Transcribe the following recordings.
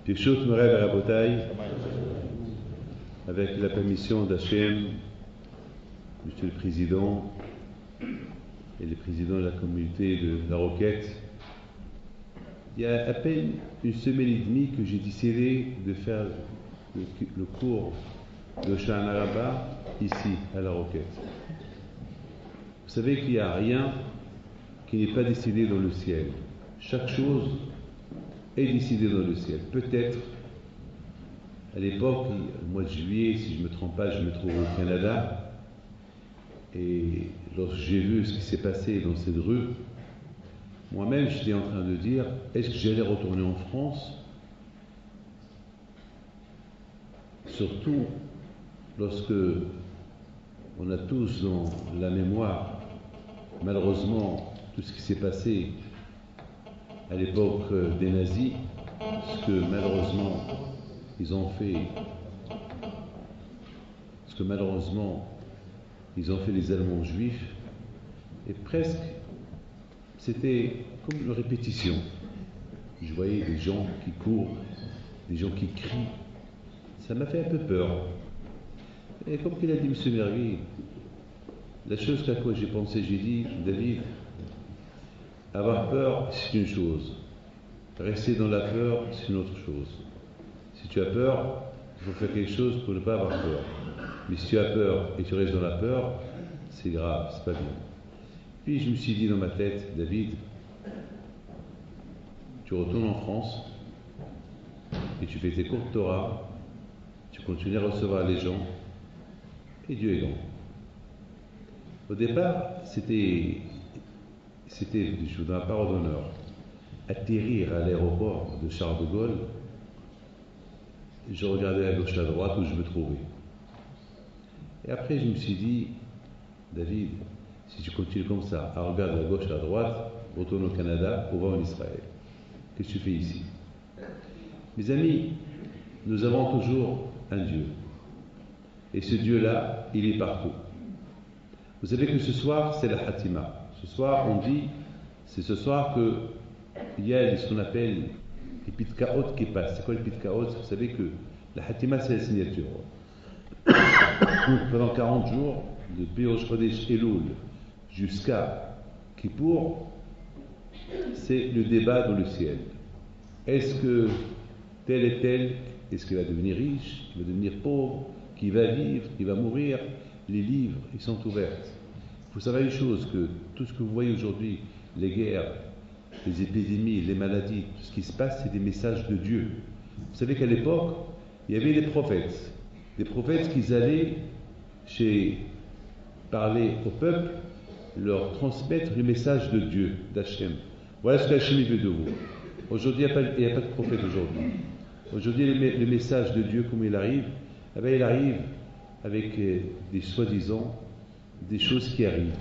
Keshut Moray Barabotai, avec la permission d'Hachem, Monsieur le Président et le Président de la communauté de la Roquette, il y a à peine une semaine et demie que j'ai décidé de faire le cours de Shana Rabbah ici, à la Roquette. Vous savez qu'il n'y a rien qui n'est pas décidé dans le ciel. Chaque chose est décidée dans le ciel. Peut-être, à l'époque, au mois de juillet, si je ne me trompe pas, je me trouve au Canada. Et lorsque j'ai vu ce qui s'est passé dans cette rue, moi-même, j'étais en train de dire, est-ce que j'allais retourner en France? Surtout lorsque on a tous dans la mémoire, malheureusement, tout ce qui s'est passé à l'époque des nazis, ce que malheureusement ils ont fait, les Allemands juifs, et presque c'était comme une répétition. Je voyais des gens qui courent, des gens qui crient. Ça m'a fait un peu peur. Et comme qu'il a dit M. Mergui, la chose à quoi j'ai pensé, j'ai dit, David, avoir peur, c'est une chose. Rester dans la peur, c'est une autre chose. Si tu as peur, il faut faire quelque chose pour ne pas avoir peur. Mais si tu as peur et tu restes dans la peur, c'est grave, c'est pas bien. Puis je me suis dit dans ma tête, David, tu retournes en France et tu fais tes cours de Torah, tu continues à recevoir les gens et Dieu est grand. Au départ, c'était, je vous donne la parole d'honneur, atterrir à l'aéroport de Charles de Gaulle. Je regardais à gauche et à droite où je me trouvais. Et après, je me suis dit, David, si tu continues comme ça, à regarder à gauche et à droite, retourne au Canada ou va en Israël. Qu'est-ce que tu fais ici? Mes amis, nous avons toujours un Dieu. Et ce Dieu-là, il est partout. Vous savez que ce soir, c'est la Hatima. Ce soir, on dit, c'est ce soir qu'il y a ce qu'on appelle les pitkaot qui passent. C'est quoi les pitkaot? Vous savez que la Hatima, c'est la signature. Pendant 40 jours, de Be'osh Chodesh Elul jusqu'à Kippour, c'est le débat dans le ciel. Est-ce que tel et tel, est-ce qu'il va devenir riche, qu'il va devenir pauvre, qu'il va vivre, qu'il va mourir? Les livres, ils sont ouverts. Il faut savoir une chose, que tout ce que vous voyez aujourd'hui, les guerres, les épidémies, les maladies, tout ce qui se passe, c'est des messages de Dieu. Vous savez qu'à l'époque, il y avait des prophètes qui allaient parler au peuple, leur transmettre le message de Dieu, d'Hachem. Voilà ce qu'Hachem veut de vous. Aujourd'hui, il n'y a pas de prophète aujourd'hui. Aujourd'hui, le message de Dieu, comment il arrive? Eh bien, il arrive avec des soi-disant, des choses qui arrivent.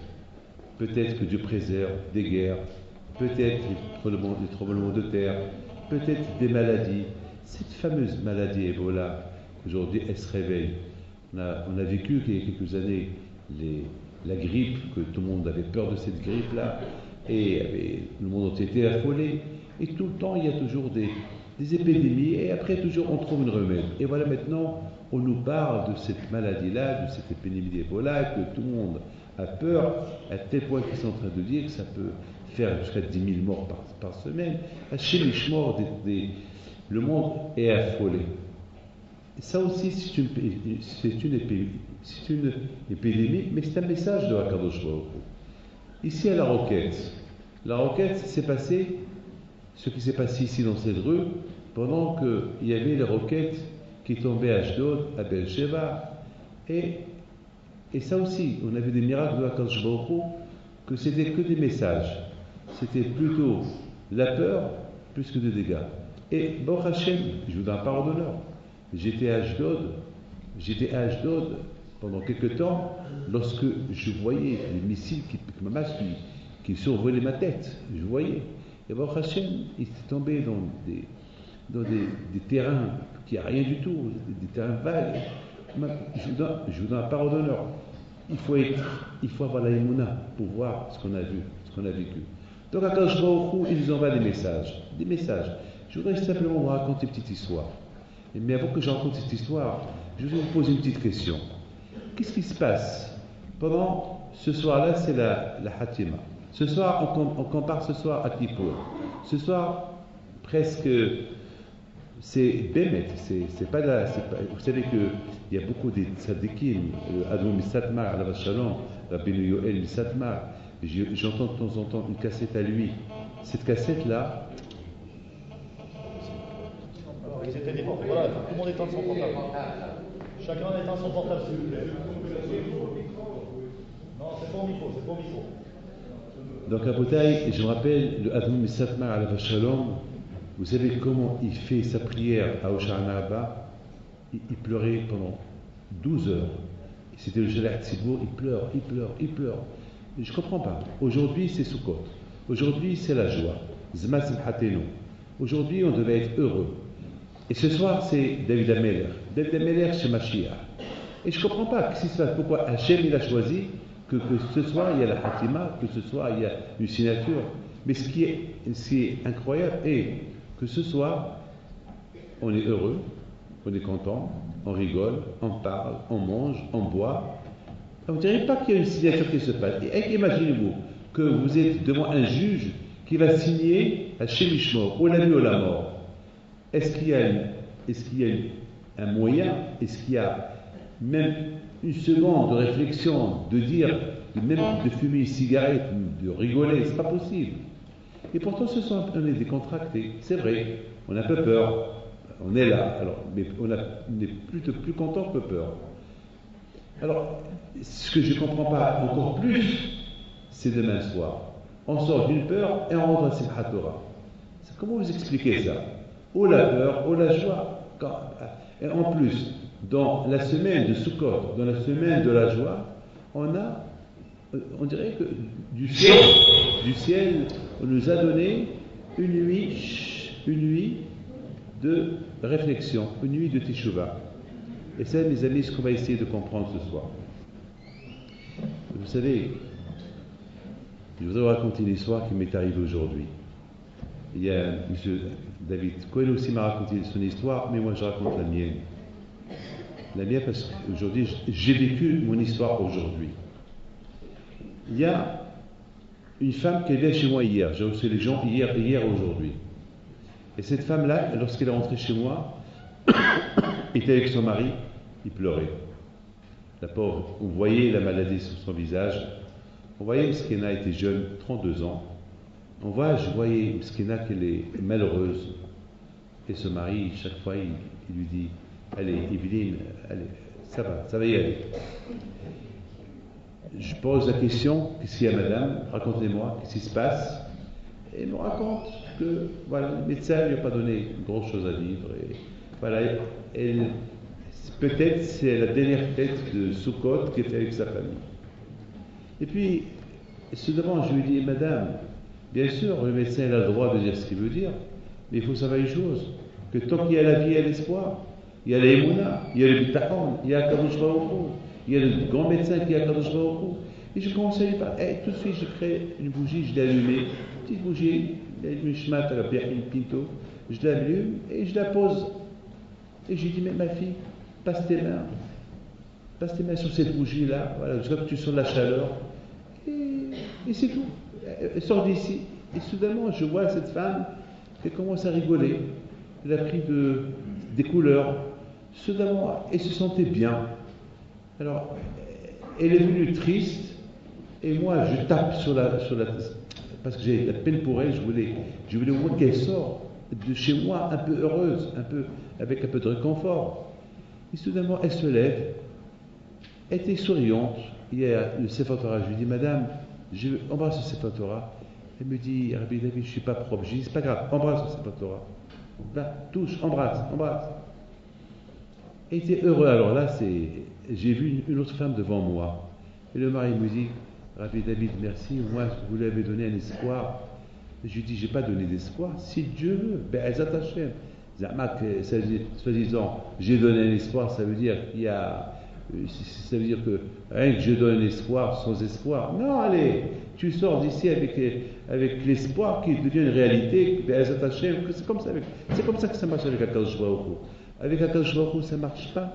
Peut-être que Dieu préserve des guerres, peut-être des tremblements de terre, peut-être des maladies. Cette fameuse maladie Ebola, aujourd'hui, elle se réveille. On a vécu il y a quelques années la grippe, que tout le monde avait peur de cette grippe-là, et le monde entier était affolé. Et tout le temps, il y a toujours des épidémies, et après, toujours, on trouve une remède. Et voilà, maintenant, on nous parle de cette maladie-là, de cette épidémie d'Ebola, que tout le monde a peur, à tel point qu'ils sont en train de dire que ça peut faire jusqu'à 10 000 morts par semaine. Chez les morts, le monde est affolé. Et ça aussi, c'est une épidémie, mais c'est un message de Hakadosh Baruch Hu. Ici, à la Roquette, c'est passé ce qui s'est passé ici dans cette rue, pendant qu'il y avait les roquettes qui tombaient à Ashdod, à Beersheba, et ça aussi, on avait des miracles de Hakadosh Baruch Hu, que c'était que des messages. C'était plutôt la peur plus que des dégâts. Et Baruch Hashem, je vous donne un parole d'honneur. J'étais à Ashdod pendant quelques temps, lorsque je voyais les missiles qui survolaient ma tête. Je voyais. Et Baruch Hashem, il était tombé dans des terrains qui n'ont rien du tout, des terrains vagues. Je vous donne la parole d'honneur. Il faut avoir la émouna pour voir ce qu'on a vu, ce qu'on a vécu. Donc, à Kadosh Baruch Hu, il nous envoie des messages. Je voudrais simplement vous raconter une petite histoire. Mais avant que je raconte cette histoire, je voudrais vous poser une petite question. Qu'est-ce qui se passe pendant ce soir-là? C'est la Hatima. Ce soir, on compare ce soir à Kippour. Ce soir, presque, c'est Bémet. C'est pas là. Vous savez qu'il y a beaucoup de tzadikim, Adou Misatmar, Alav Shalom, Rabbi Yoel Misatmar. J'entends de temps en temps une cassette à lui. Cette cassette-là. Voilà, tout le monde éteint son portable. Chacun éteint son portable, s'il vous plaît. Non, c'est pas au micro, c'est pas au micro. Donc à Botaï, je me rappelle le Admoum Satmar Alav Shalom. Vous savez comment il fait sa prière à Oshana Abba? Il pleurait pendant 12 heures. C'était le Jalal Tzibour, il pleure. Je ne comprends pas. Aujourd'hui, c'est Sukkot. Aujourd'hui, c'est la joie. Zma Simhatenu. Aujourd'hui, on devait être heureux. Et ce soir, c'est David Ameler. David Ameler chez Mashiach. Et je ne comprends pas ce qui se passe. Pourquoi Hachem, il a choisi que ce soir, il y a la Hatima, que ce soir, il y a une signature. Mais ce qui est incroyable est que ce soir, on est heureux, on est content, on rigole, on parle, on mange, on boit. On ne dirait pas qu'il y a une signature qui se passe. Et imaginez-vous que vous êtes devant un juge qui va signer à Shemishmor, au la vie ou la mort. Est-ce qu'il y a un moyen, est-ce qu'il y a même une seconde de réflexion, de dire, même de fumer une cigarette, de rigoler? C'est pas possible. Et pourtant, on est décontractés. C'est vrai, on a un peu peur. On est là, alors, mais on est plus content que peur. Alors, ce que je ne comprends pas encore plus, c'est demain soir. On sort d'une peur et on rentre à Simchat Torah. Comment vous expliquez ça? Ou la peur, ou la joie. Et en plus, dans la semaine de Sukkot, dans la semaine de la joie, on dirait que du ciel, on nous a donné une nuit de réflexion, une nuit de Teshuvah. Et ça, mes amis, ce qu'on va essayer de comprendre ce soir. Vous savez, je voudrais vous raconter une histoire qui m'est arrivée aujourd'hui. Il y a M. David Cohen aussi m'a raconté son histoire, mais moi je raconte la mienne. La mienne parce qu'aujourd'hui, j'ai vécu mon histoire aujourd'hui. Il y a une femme qui vient chez moi hier. J'ai reçu les gens hier aujourd'hui. Et cette femme-là, lorsqu'elle est rentrée chez moi, était avec son mari, il pleurait. La pauvre, on voyait la maladie sur son visage. On voyait Mskina était jeune, 32 ans. Je voyais Mskina qu'elle est malheureuse. Et ce mari, chaque fois, il lui dit, allez, Evelyne, allez, ça va y aller. Je pose la question, qu'est-ce qu'il y a madame? Racontez-moi, qu'est-ce qui se passe? Et elle me raconte que voilà, le médecin ne lui a pas donné grand-chose à vivre. Et voilà, peut-être c'est la dernière fête de Sukkot qu'elle fait avec sa famille. Et puis, soudainement, je lui dis, madame, bien sûr, le médecin a le droit de dire ce qu'il veut dire, mais il faut savoir une chose, que tant qu'il y a la vie, il y a l'espoir, il y a l'émouna, il y a le bitachon, il y a Kadosh Baruch Hu, il y a le grand médecin qui est Kadosh Baruch Hu. Et je commence à lui parler. Tout de suite, je crée une bougie, je l'ai allumée, une petite bougie, une shmat à la Birkin Pinto, je l'allume et je la pose. Et je lui dis, mais ma fille, passe tes mains sur cette bougie-là, voilà, je vois que tu sens la chaleur, et c'est tout. Elle sort d'ici. Et soudainement, je vois cette femme qui commence à rigoler. Elle a pris des couleurs. Soudainement, elle se sentait bien. Alors, elle est venue triste, et moi, je tape sur la parce que j'ai la peine pour elle, je voulais voir qu'elle sort de chez moi un peu heureuse, avec un peu de réconfort. Et soudainement, elle se lève, elle était souriante. Il y a le Sefer Torah. Je lui dis, madame, je embrasse le Sefer Torah. Elle me dit, Rabbi David, je ne suis pas propre. Je dis, c'est pas grave, embrasse le Sefer Torah. Là, touche, embrasse. Elle était heureux. Alors là, j'ai vu une autre femme devant moi. Et le mari me dit, Rabbi David, merci, moi, vous lui avez donné un espoir. Et je lui dis, je n'ai pas donné d'espoir. Si Dieu veut, ben, elles attachent. Soi-disant, j'ai donné un espoir, ça veut dire qu'il y a Ça veut dire que rien que je donne espoir sans espoir. Non, allez, tu sors d'ici avec l'espoir qui devient une réalité. C'est comme ça que ça marche avec Akadosh Baruch Hu. Avec Akadosh Baruch Hu, ça marche pas.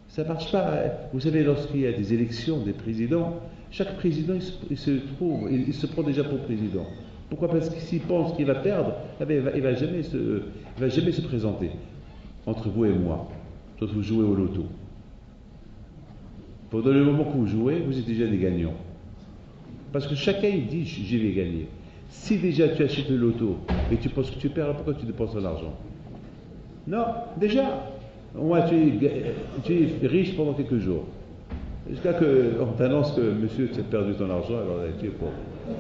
Ça marche pas. Vous savez, lorsqu'il y a des élections, des présidents, chaque président, il se prend déjà pour président. Pourquoi? Parce que s'il pense qu'il va perdre, il va jamais se présenter. Entre vous et moi, quand vous jouez au loto. Pendant le moment que vous jouez, vous êtes déjà des gagnants. Parce que chacun il dit, je vais gagner. Si déjà tu achètes le loto et tu penses que tu perds, pourquoi tu dépenses ton argent? Non, déjà, au moins tu es riche pendant quelques jours. Jusqu'à qu'on t'annonce que monsieur, tu as perdu ton argent, alors tu es pauvre.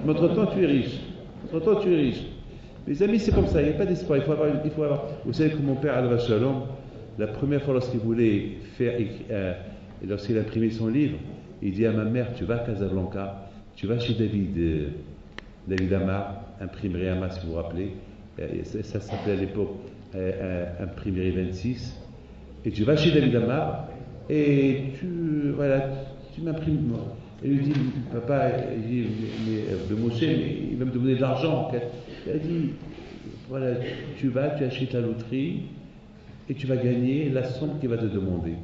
Mais entre-temps, tu es riche. Mes amis, c'est comme ça, il n'y a pas d'espoir. Il faut avoir. Vous savez que mon père, Alav Shalom, la première fois lorsqu'il voulait lorsqu'il a imprimé son livre, il dit à ma mère, tu vas à Casablanca, tu vas chez David Amar, imprimerie Amar si vous vous rappelez, ça s'appelait à l'époque imprimerie 26, et tu vas chez David Amar, et tu m'imprimes. Il lui dit, papa, de Moshe, il va me demander de l'argent. Il a dit, voilà, tu achètes la loterie, et tu vas gagner la somme qu'il va te demander.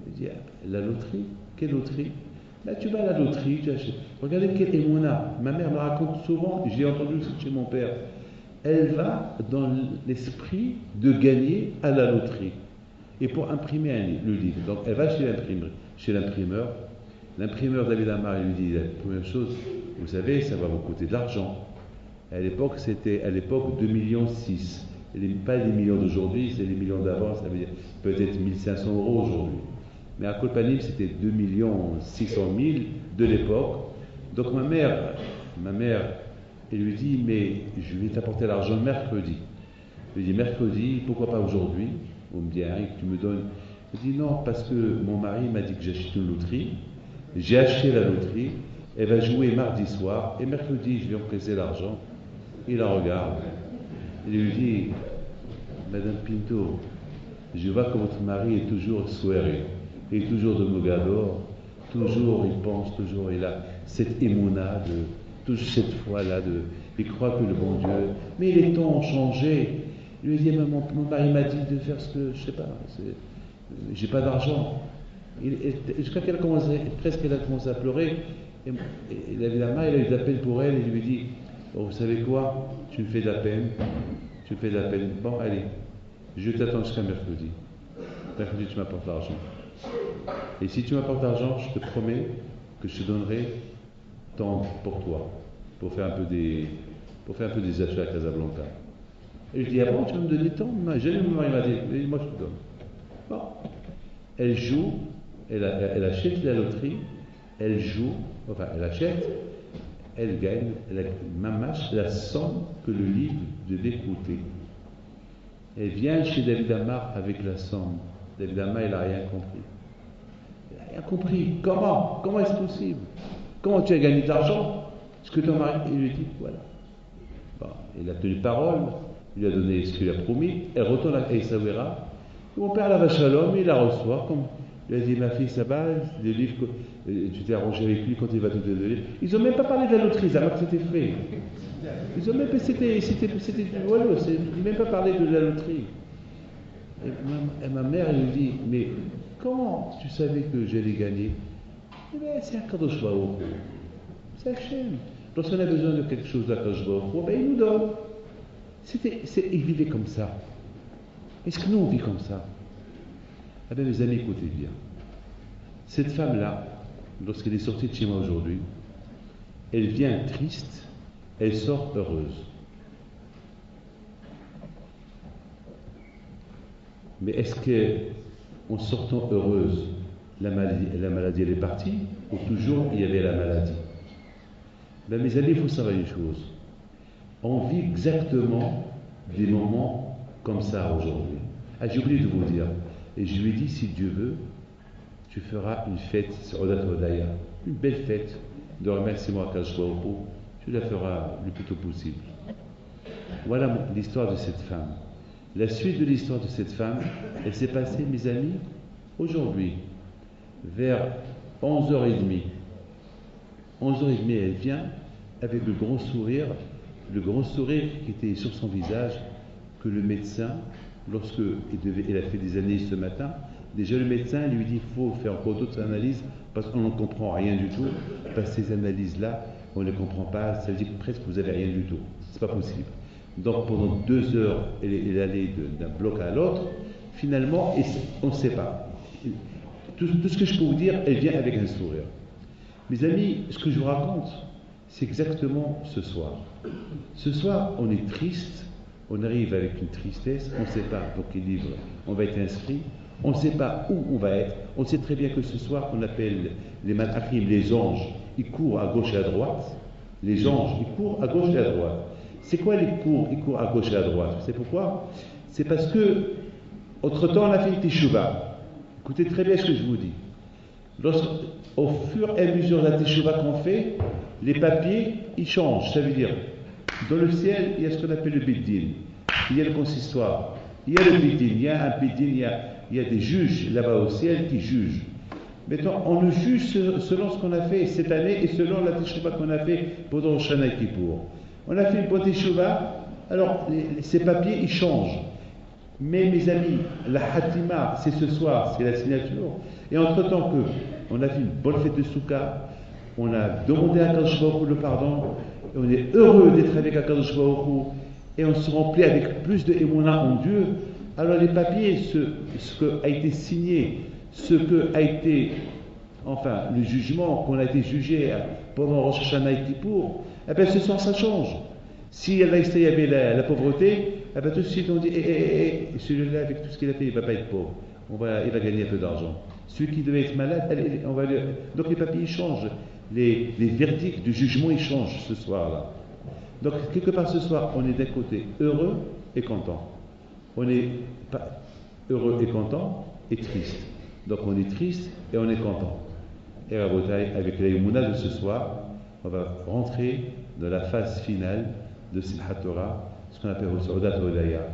Il dit, la loterie? Quelle loterie? Là, tu vas à la loterie, tu achètes. Regardez quelle émona. Ma mère me raconte souvent, je l'ai entendu aussi chez mon père. Elle va dans l'esprit de gagner à la loterie. Et pour imprimer le livre. Donc, elle va chez l'imprimeur. L'imprimeur David Amar lui dit la première chose, vous savez, ça va vous coûter de l'argent. À l'époque, c'était 2,6 millions. Pas les millions d'aujourd'hui, c'est les millions d'avant, ça veut dire peut-être 1 500 € aujourd'hui. Mais à Kolpanim, c'était 2 600 000 de l'époque. Donc ma mère, elle lui dit, mais je vais t'apporter l'argent mercredi. Je lui dis, mercredi, pourquoi pas aujourd'hui? On me dit, tu me donnes. Je dis, non, parce que mon mari m'a dit que j'achète une loterie. J'ai acheté la loterie, elle va jouer mardi soir, et mercredi, je vais emprunter l'argent. Il la regarde. Il lui dit, Madame Pinto, je vois que votre mari est toujours soiré, il est toujours de Mogador, toujours il pense, toujours il a cette émouna, toujours cette foi-là, il croit que le bon Dieu, mais les temps ont changé. Il lui dit, mon mari m'a dit de faire ce que, je sais pas, j'ai pas d'argent. Jusqu'à qu'elle a commencé à pleurer, et David Amar, il a eu de la peine pour elle, et il lui dit, oh, vous savez quoi, tu me fais de la peine. Bon, allez, je t'attends jusqu'à mercredi. Mercredi, tu m'apportes l'argent. Et si tu m'apportes l'argent, je te promets que je te donnerai tant pour toi, pour faire un peu des achats à Casablanca. Et je dis, ah bon, tu vas me donner tant? J'ai le moment, il m'a dit, moi je te donne. Bon, elle joue, elle achète la loterie, elle achète, elle gagne, mamache la somme que le livre devait coûter. Elle vient chez David Amar avec la somme. David Amar, il n'a rien compris. Il n'a rien compris. Comment est-ce possible? Comment tu as gagné de l'argent? Ce que ton mari, il lui dit, voilà. Bon, il a tenu parole, il lui a donné ce qu'il a promis, elle retourne à Essaouira. Mon père, la Shalom, il la reçoit, il a dit, ma fille, ça va, les livres, tu t'es arrangé avec lui quand il va te donner les livres. Ils n'ont même pas parlé de la loterie, alors que c'était fait. Ils ont même pas, voilà, ils n'ont même pas parlé de la loterie. Et ma mère, elle lui dit, mais comment tu savais que j'allais gagner? Eh bien, c'est un Kadosh Baruch Hu. C'est Hachem. Lorsqu'on a besoin de quelque chose d'Akadosh Baruch Hu, ben il nous donne. Il vivait comme ça. Est-ce que nous, on vit comme ça? Eh bien, mes amis, écoutez bien. Cette femme-là, lorsqu'elle est sortie de chez moi aujourd'hui, elle vient triste, elle sort heureuse. Mais est-ce qu'en sortant heureuse, la maladie elle est partie, ou toujours il y avait la maladie? Ben, mes amis, il faut savoir une chose. On vit exactement des moments comme ça aujourd'hui. Ah, j'ai oublié de vous dire. Et je lui ai dit, si Dieu veut, tu feras une fête, une belle fête de remerciement à Kadosh Baruch Hu. Tu la feras le plus tôt possible. Voilà l'histoire de cette femme. La suite de l'histoire de cette femme, elle s'est passée, mes amis, aujourd'hui. vers 11h30. 11h30, elle vient avec le grand sourire qui était sur son visage, que le médecin, lorsque il a fait des analyses ce matin, déjà le médecin lui dit qu'il faut faire encore d'autres analyses parce qu'on ne comprend rien du tout, parce que ces analyses-là, on ne les comprend pas, ça veut dire que presque vous n'avez rien du tout. C'est pas possible. Donc pendant 2 heures, elle est allée d'un bloc à l'autre, finalement, on ne sait pas. Tout ce que je peux vous dire, elle vient avec un sourire. Mes amis, ce que je vous raconte, c'est exactement ce soir. Ce soir, on est triste, on arrive avec une tristesse, on ne sait pas dans quel livre on va être inscrit, on ne sait pas où on va être, on sait très bien que ce soir, on appelle les malachim, les anges, ils courent à gauche et à droite, les anges, ils courent à gauche et à droite. C'est quoi ils courent à gauche et à droite? Vous savez pourquoi? C'est parce que, entre-temps, on a fait une teshuva. Écoutez très bien ce que je vous dis. Au fur et à mesure de la teshuva qu'on fait, les papiers, ils changent. Ça veut dire, dans le ciel, il y a ce qu'on appelle le bid-din. Il y a le consistoire. Il y a le bid-din. Il y a un bid-din, il y a des juges là-bas au ciel qui jugent. Maintenant, on nous juge selon ce qu'on a fait cette année et selon la teshuva qu'on a fait pendant le Shana Kippour. On a fait une bonne teshuva, alors ces papiers, ils changent. Mais mes amis, la Hatima, c'est ce soir, c'est la signature. Et entre-temps on a fait une bonne fête de Souka, on a demandé à Kadosh Baruch Hu le pardon, et on est heureux d'être avec Kadosh Baruch Hu, et on se remplit avec plus de émouna en Dieu. Alors les papiers, ce que a été signé, ce que a été, enfin, le jugement qu'on a été jugé pendant Rosh Hashanah et Kippour, eh bien ce soir ça change. Si il y avait la pauvreté, eh bien tout de suite on dit, celui-là avec tout ce qu'il a fait, il ne va pas être pauvre, il va gagner un peu d'argent. Celui qui devait être malade, donc les papiers ils changent, les verdicts du jugement ils changent ce soir-là. Donc quelque part ce soir, on est d'un côté heureux et content. On est pas heureux et content et triste. Donc on est triste et on est content. Et avec la Yomuna de ce soir, on va rentrer dans la phase finale de Simchat Torah, ce qu'on appelle Saudat Odaya.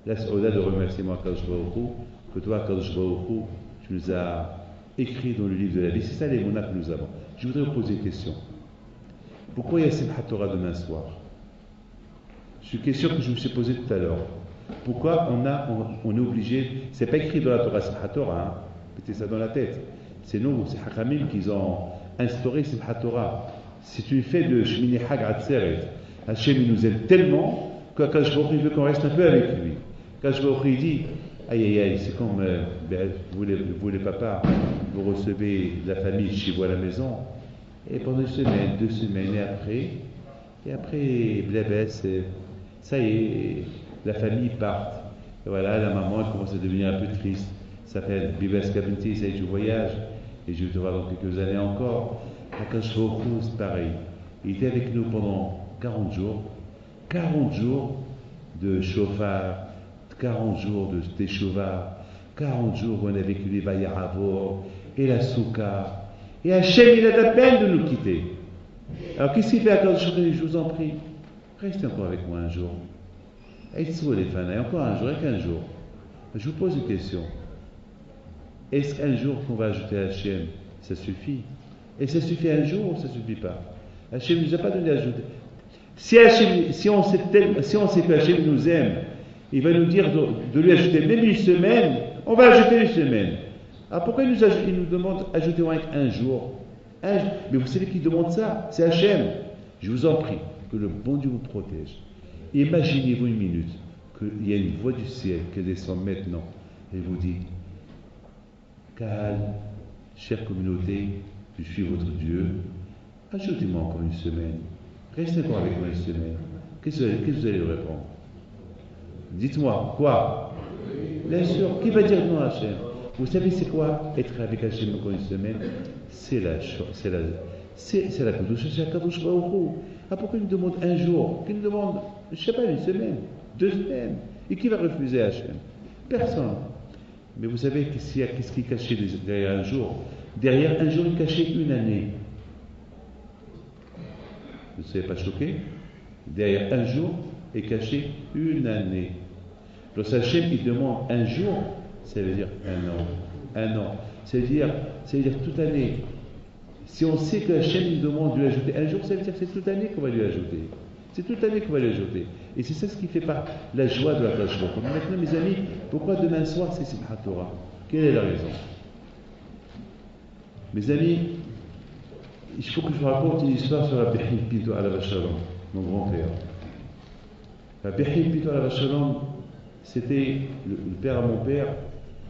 La Saudat de remerciement à Kadosh Baruch Hu, que toi, Kadosh Baruch Hu, tu nous as écrit dans le livre de la vie. C'est ça les Yomuna que nous avons. Je voudrais vous poser une question. Pourquoi il y a Simchat Torah demain soir? C'est une question que je me suis posée tout à l'heure. Pourquoi on est obligé, c'est pas écrit dans la Torah Simchat Torah, hein? Mettez ça dans la tête. C'est nous, c'est Hakamim qui ont instauré Simchat Torah. C'est une fête de Shmini Hag Atzeret. Hachem il nous aime tellement qu'Akadosh Baruch Hu veut qu'on reste un peu avec lui. Akadosh Baruch Hu dit, aïe, c'est comme vous les papas, vous recevez la famille chez vous à la maison, et pendant 1 semaine, 2 semaines, et après, blabès, ça y est, la famille part. Et voilà, la maman elle commence à devenir un peu triste. Ça s'appelle Bibes Kabinti, ça y est, je voyage, et je vais te voir dans quelques années encore. Akadosh Baruch Hu, c'est pareil. Il était avec nous pendant 40 jours. 40 jours de chauffard, 40 jours de teshuva, 40 jours où on a vécu les Vayaravor et la Souka. Et Hachem, il a la peine de nous quitter. Alors qu'est-ce qu'il fait à Akadosh Baruch Hu? Je vous en prie, restez encore avec moi un jour. Encore un jour, et qu'un jour. Je vous pose une question. Est-ce qu'un jour qu'on va ajouter à Hachem, ça suffit? Et ça suffit un jour ou ça ne suffit pas? Hachem ne nous a pas donné à ajouter. Si on sait que Hachem nous aime, il va nous dire de lui ajouter même 1 semaine, on va ajouter 1 semaine. Alors pourquoi il nous demande d'ajouter un jour? Mais vous savez qui demande ça? C'est Hachem. Je vous en prie, que le bon Dieu vous protège. Imaginez-vous une minute qu'il y a une voix du ciel qui descend maintenant et vous dit, calme, chère communauté, je suis votre Dieu, ajoutez-moi encore 1 semaine, restez encore avec moi 1 semaine. Qu'est-ce que vous allez répondre? Dites-moi, quoi? Bien sûr, qui va dire non à Hachem? Vous savez c'est quoi être avec Hachem encore 1 semaine? C'est la Kedusha, c'est la Kadosh Baruch Hu. Ah, pourquoi il nous demande un jour? Qu'il nous demande, je ne sais pas, 1 semaine, 2 semaines. Et qui va refuser Hachem? Personne. Mais vous savez qu'est-ce qui est caché derrière un jour? Derrière un jour, il est caché 1 année. Vous ne savez pas choqué? Derrière un jour est caché 1 année. Lorsque Hachem il demande un jour, ça veut dire 1 an. 1 an. C'est-à-dire toute année. Si on sait que Hachem nous demande de lui ajouter un jour, ça veut dire que c'est toute l'année qu'on va lui ajouter. C'est toute l'année qu'on va lui ajouter. Et c'est ça ce qui fait pas la joie de la Kadosh Baruch Hu. Maintenant, mes amis, pourquoi demain soir c'est Simchat Torah? Quelle est la raison? Mes amis, il faut que je vous raconte une histoire sur Rabbi Haïm Pinto alav Shalom, mon grand-père. Rabbi Haïm Pinto alav Shalom, c'était le père à mon père,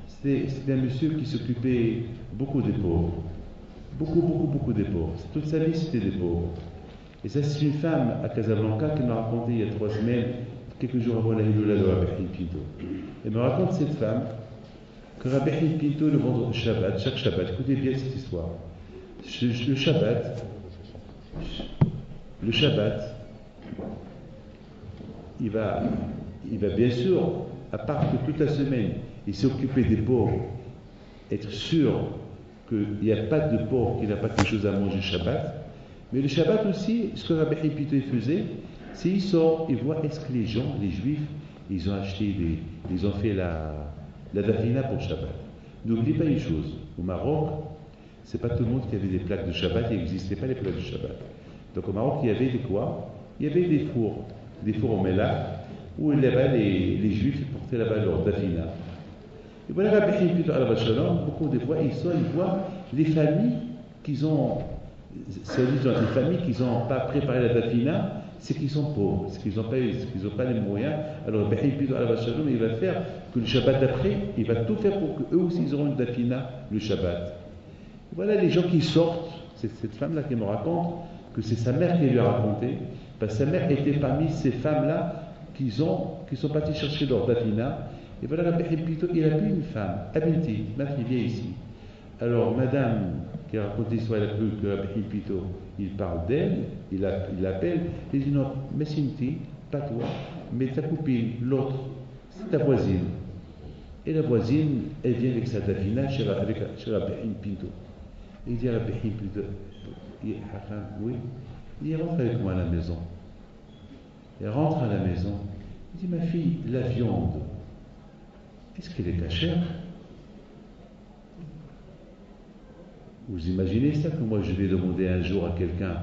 c'était un monsieur qui s'occupait beaucoup des pauvres. Beaucoup des pauvres. Toute sa vie, c'était des pauvres. Et ça, c'est une femme à Casablanca qui m'a raconté il y a 3 semaines, quelques jours avant la Hiloula de Rabbi Haïm Pinto. Elle me raconte cette femme que Rabbi Haïm Pinto, le vendredi Shabbat, chaque Shabbat, écoutez bien cette histoire. Le Shabbat, il va bien sûr, à part que toute la semaine, il s'est occupé des pauvres, être sûr qu'il n'y a pas de pauvre qui n'a pas quelque chose à manger Shabbat. Mais le Shabbat aussi, ce que Rabbi Haïm Pinto faisait, c'est qu'il sort, il voit est-ce que les gens, les Juifs, ils ont acheté ils ont fait la dafina pour Shabbat. N'oublie pas une chose, au Maroc, c'est pas tout le monde qui avait des plaques de Shabbat, il n'existait pas les plaques de Shabbat. Donc au Maroc, il y avait des quoi? Il y avait des fours en méla, où là-bas les Juifs ils portaient là-bas leur dafina. Et voilà, Rabbi Haïm Pinto alav Shalom, beaucoup de fois, ils voient les familles qui ont, les familles qui n'ont pas préparé la dafina, c'est qu'ils sont pauvres, c'est qu'ils n'ont pas les moyens. Alors Rabbi Haïm Pinto alav Shalom, il va faire que le Shabbat d'après, il va tout faire pour qu'eux aussi ils auront une dafina le Shabbat. Voilà les gens qui sortent, c'est cette femme-là qui me raconte que c'est sa mère qui lui a raconté, parce que sa mère était parmi ces femmes-là qui sont parties chercher leur dafina. Et voilà, Rabbi Haïm Pinto, il a vu une femme, Abinti, ma fille vient ici. Alors, madame qui a raconté l'histoire, elle a cru que Rabbi Haïm Pinto, il parle d'elle, il l'appelle, il dit non, mais Sinti, pas toi, mais ta copine, l'autre, c'est ta voisine. Et la voisine, elle vient avec sa dafina chez Rabbi Haïm Pinto. Il dit à Rabbi Haïm Pinto, oui, il dit rentre avec moi à la maison. Elle rentre à la maison, il dit ma fille, la viande, est-ce qu'elle est cachère? Vous imaginez ça que moi je vais demander un jour à quelqu'un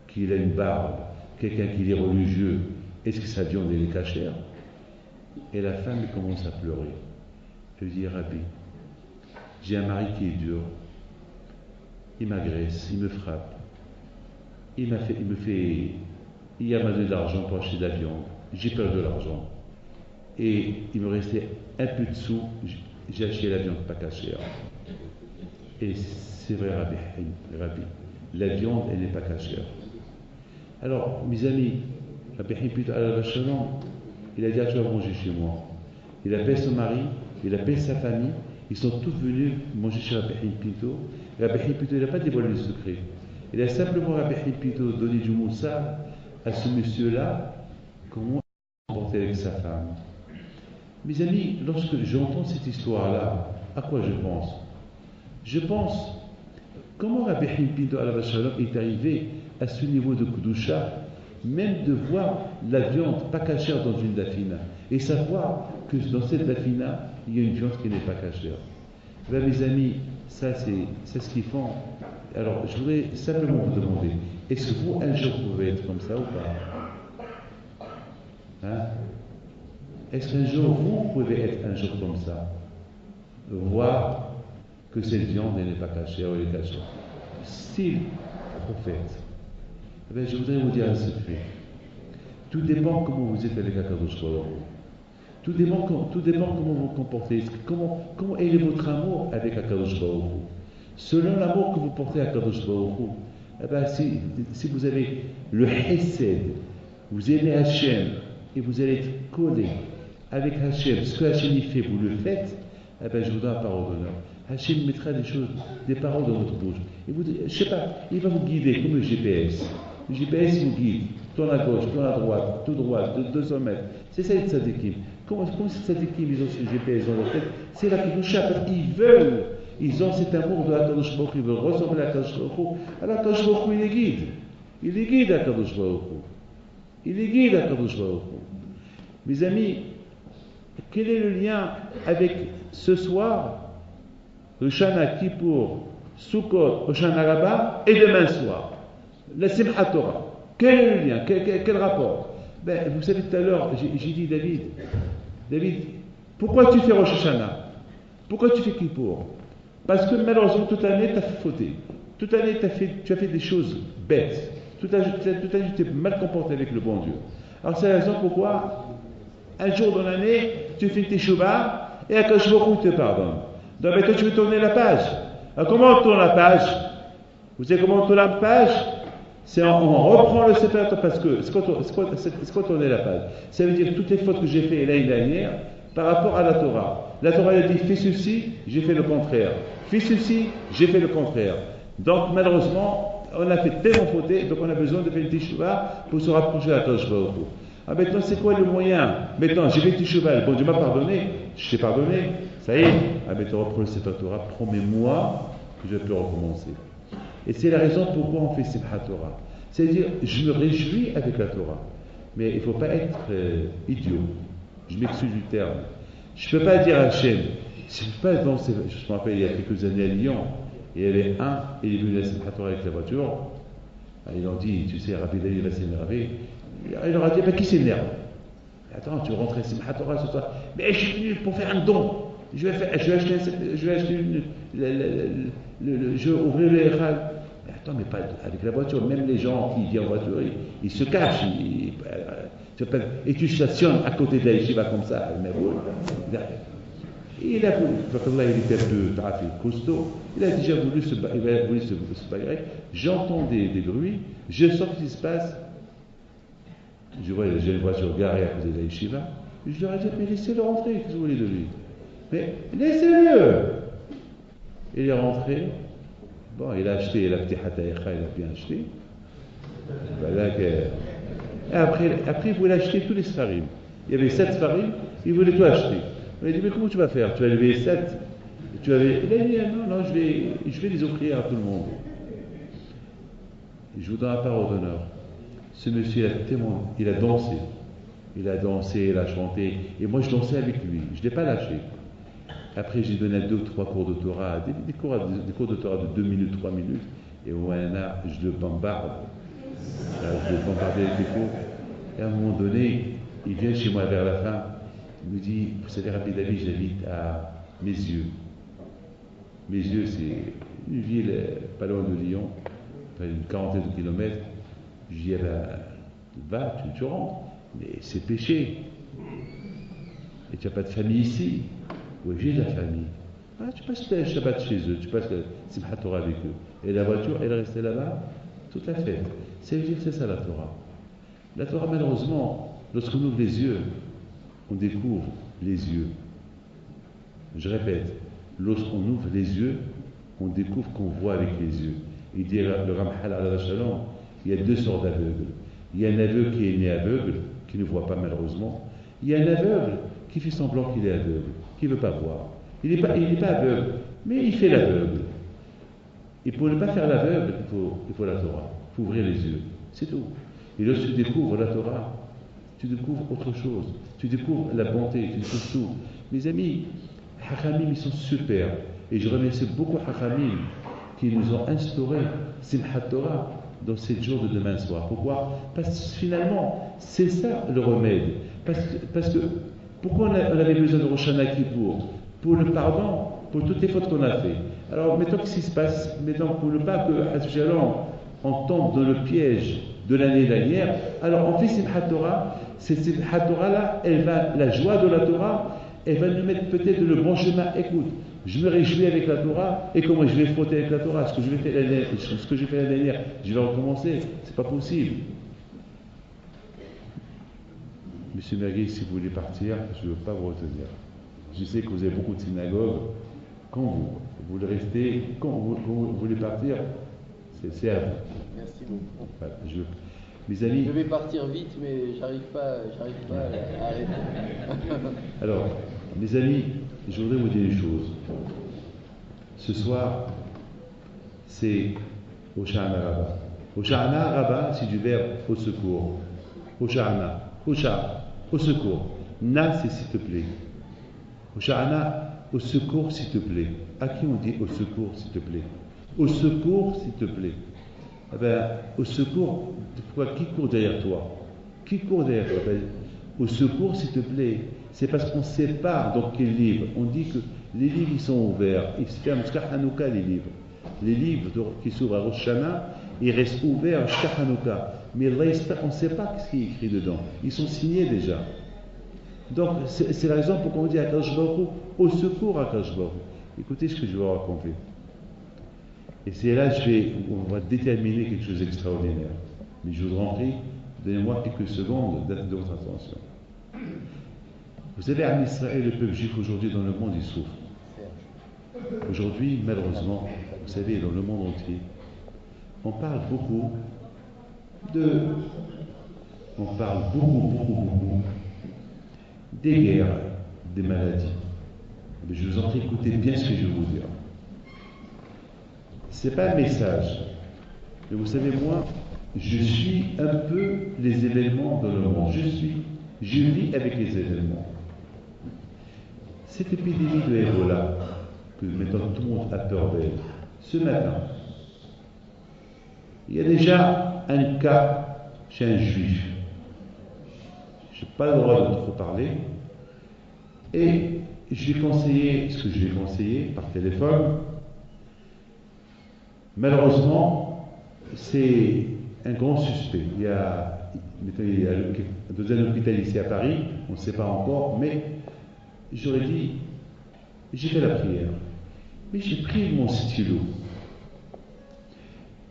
qui a une barbe, quelqu'un qui est religieux, est-ce que sa viande est cachère? Et la femme commence à pleurer. Elle dit Rabbi, j'ai un mari qui est dur, il m'agresse, il me frappe, il a donné de l'argent pour acheter de la viande, j'ai peur de l'argent. Et il me restait un peu de sous, j'ai acheté la viande pas cachère. Et c'est vrai, Rabbi, la viande, elle n'est pas cachère. Alors, mes amis, Rabbi Haïm Pinto alav Shalom, il a dit tu vas manger chez moi. Il appelle son mari, il appelle sa famille, ils sont tous venus manger chez Rabbi Haïm Pinto. Rabbi Haïm Pinto, il n'a pas dévoilé le secret. Il a simplement, Rabbi Haïm Pinto, donné du moussard à ce monsieur-là, comment il se comportait avec sa femme. Mes amis, lorsque j'entends cette histoire-là, à quoi je pense? Je pense, comment Rabbi Haïm Pinto alav Shalom est arrivé à ce niveau de Kedusha, même de voir la viande pas cachère dans une dafina, et savoir que dans cette dafina, il y a une viande qui n'est pas cachère. Ben, mes amis, ça c'est ce qu'ils font. Alors, je voudrais simplement vous demander, est-ce que vous, un jour, vous pouvez être comme ça ou pas? Hein? Est-ce qu'un jour, vous pouvez être un jour comme ça? Voir que cette viande n'est pas cachée, elle est cachée. Style prophète. Eh bien, je voudrais vous dire un secret. Tout dépend comment vous êtes avec Akadosh Baruch Hu. Tout dépend comment vous vous comportez. Comment est votre amour avec Akadosh Baruch Hu. Selon l'amour que vous portez à Akadosh Baruch Hu, eh bien, si vous avez le Hesed, vous aimez Hachem, et vous allez être collé avec Hachem, ce que Hachem y fait, vous le faites, eh bien, je vous donne la parole d'honneur. Hachem mettra des paroles dans votre bouche. Et vous, je ne sais pas, il va vous guider comme le GPS. Le GPS vous guide, tourne à gauche, tourne à droite, tout droit, de 200 mètres. C'est ça les tzadikim. Comment ces tzadikim, ils ont ce GPS dans leur tête? C'est la Kedusha, parce qu'ils veulent, ils ont cet amour de Akadosh Baruch Hu, ils veulent ressembler à Akadosh Baruch Hu. Alors Akadosh Baruch Hu, il les guide. Il les guide à Akadosh Baruch Hu. Il les guide à Akadosh Baruch Hu. Mes amis, quel est le lien avec ce soir? Shana Kippour, Sukkot, Hoshana Rabbah et demain soir. La Simchat Torah. Quel est le lien? Quel rapport? Ben, vous savez, tout à l'heure, j'ai dit, David, pourquoi tu fais Rosh Hashanah? Pourquoi tu fais Kippour? Parce que malheureusement, toute l'année, tu as fauté. Toute l'année, tu as fait des choses bêtes. Toute l'année, tu t'es mal comporté avec le bon Dieu. Alors, c'est la raison pourquoi, un jour dans l'année, tu fais tes Teshuvah et Akadosh Baruch Hu te pardonne. Donc, maintenant, tu veux tourner la page. Alors, comment on tourne la page? Vous savez comment on tourne la page? C'est on reprend le Sefer Torah, parce que c'est quoi tourner la page? Ça veut dire toutes les fautes que j'ai faites l'année dernière par rapport à la Torah. La Torah elle a dit fais ceci, j'ai fait le contraire. Fais ceci, j'ai fait le contraire. Donc malheureusement, on a fait tellement fauté, donc on a besoin de faire une Teshuvah pour se rapprocher de la Kadosh Baruch Hu. Ah maintenant c'est quoi le moyen? Maintenant j'ai fait Teshuvah, le bon Dieu m'a pardonné, je t'ai pardonné, ça y est. Ah maintenant reprends le Sefer Torah, promets-moi que je peux recommencer. Et c'est la raison pourquoi on fait Simchat Torah. C'est-à-dire, je me réjouis avec la Torah. Mais il ne faut pas être idiot. Je m'excuse du terme. Je ne peux pas dire à Hachem, je me rappelle il y a quelques années à Lyon, et il y avait il est venu à Simchat Torah avec la voiture. Ils ont dit, tu sais, Rabbi David va s'énerver. Il leur a dit, qui s'énerve? Attends, tu rentres à Simchat Torah ce soir. Mais je suis venu pour faire un don. Je vais acheter je vais ouvrir les Echad. Mais attends, mais pas avec la voiture. Même les gens qui viennent en voiture, ils se cachent. Et tu stationnes à côté de la yeshiva comme ça. Il a voulu, il était un peu costaud. Il a déjà voulu se bagarrer. J'entends des bruits. Je sens ce qui se passe. Je vois, j'ai une voiture garée à côté de la yeshiva. Je leur ai dit, mais laissez-le rentrer. Qu'est-ce que vous voulez de lui? Mais laissez-le. Il est rentré. Bon, il a acheté la petite hataïcha, il a bien acheté. Voilà que... Après, il voulait acheter tous les sfarim. Il y avait 7 sfarim, il voulait tout acheter. On lui a dit, mais comment tu vas faire? Tu vas lever 7. Il a dit, non, je vais les offrir à tout le monde. Je vous donne la parole d'honneur. Ce monsieur, il a dansé. Il a chanté. Et moi, je dansais avec lui. Je ne l'ai pas lâché. Après, j'ai donné 2 ou 3 cours de Torah, des cours de Torah de 2 minutes, 3 minutes. Et au Wana, je le bombarde. Je le bombarde avec les cours. Et à un moment donné, il vient chez moi vers la fin. Il me dit, vous savez, Rabbi David, j'habite à Mes Yeux. Mes Yeux, c'est une ville pas loin de Lyon, une quarantaine de kilomètres. Je dis, va, tu rentres. Mais c'est péché. Et tu n'as pas de famille ici. Oui, j'ai de la famille. Tu passes le Shabbat chez eux, tu passes le Simchat Torah avec eux. Et la voiture, elle restait là-bas toute la fête. Ça veut dire que c'est ça la Torah. La Torah, malheureusement, lorsqu'on ouvre les yeux, on découvre les yeux. Je répète, lorsqu'on ouvre les yeux, on découvre qu'on voit avec les yeux. Il dit le Ramchal al Shalom, il y a 2 sortes d'aveugles. Il y a un aveugle qui est né aveugle, qui ne voit pas malheureusement. Il y a un aveugle qui fait semblant qu'il est aveugle, qui ne veut pas voir. Il n'est pas aveugle, mais il fait l'aveugle. Et pour ne pas faire l'aveugle, il faut la Torah. Il faut ouvrir les yeux. C'est tout. Et lorsque tu découvres la Torah, tu découvres autre chose. Tu découvres la bonté, tu découvres tout. Mes amis, Hachamim, ils sont super. Et je remercie beaucoup Hachamim qui nous ont instauré Simchat Torah dans 7 jours de demain soir. Pourquoi? Parce que finalement, c'est ça le remède. Parce que pourquoi on avait besoin de Rosh Hashanah Kippour? Pour le pardon, pour toutes les fautes qu'on a faites. Alors maintenant, qu'est-ce qui se passe? Maintenant, pour ne pas que on tombe dans le piège de l'année dernière, alors on fait Simchat Torah. Cette Simchat Torah-là, la joie de la Torah, elle va nous mettre peut-être le bon chemin. Écoute, je me réjouis avec la Torah, et comment je vais frotter avec la Torah? Ce que j'ai fait l'année dernière, je vais recommencer. C'est pas possible. Monsieur Merguez, si vous voulez partir, je ne veux pas vous retenir. Je sais que vous avez beaucoup de synagogues. Quand vous voulez rester, quand vous voulez partir, c'est à vous. Merci beaucoup. Voilà, mes amis. Je vais partir vite, mais j'arrive pas à arrêter. Alors, mes amis, je voudrais vous dire une chose. Ce soir, c'est Hoshana Rabbah. Hoshana Rabbah, c'est du verbe au secours. Hoshana, Hosha, au secours. Na, c'est s'il te plaît. Hoshana, au secours, s'il te plaît. À qui on dit au secours, s'il te plaît? Au secours, s'il te plaît. Eh ben, au secours, pourquoi, qui court derrière toi? Qui court derrière toi? Ben, au secours, s'il te plaît. C'est parce qu'on sépare donc les livres. On dit que les livres, ils sont ouverts. Ils se ferment jusqu'à Hanouka, les livres. Les livres qui s'ouvrent à Rosh Hashanah, ils restent ouverts jusqu'à Hanouka. Mais Allah, on ne sait pas ce qui est écrit dedans. Ils sont signés déjà. Donc, c'est la raison pour qu'on dit à Akadosh Baruch Hu, au secours à Akadosh Baruch Hu. Écoutez ce que je vais vous raconter. Et c'est là on va déterminer quelque chose d'extraordinaire. Mais je vous en prie, donnez-moi quelques secondes de votre attention. Vous savez, en Israël, le peuple juif aujourd'hui dans le monde, il souffre. Aujourd'hui, malheureusement, vous savez, dans le monde entier, on parle beaucoup des guerres, des maladies. Mais je vous en prie, écoutez bien ce que je vais vous dire. Ce n'est pas un message. Mais vous savez, moi, je suis un peu les événements dans le monde. Je vis avec les événements. Cette épidémie de Ebola, que maintenant tout le monde a peur d'elle, ce matin, il y a déjà un cas chez un juif. Je n'ai pas le droit de trop parler. Et je lui ai conseillé ce que je lui ai conseillé par téléphone. Malheureusement, c'est un grand suspect. Il y a un deuxième hôpital ici à Paris, on ne sait pas encore, mais j'aurais dit, j'ai fait la prière. Mais j'ai pris mon stylo.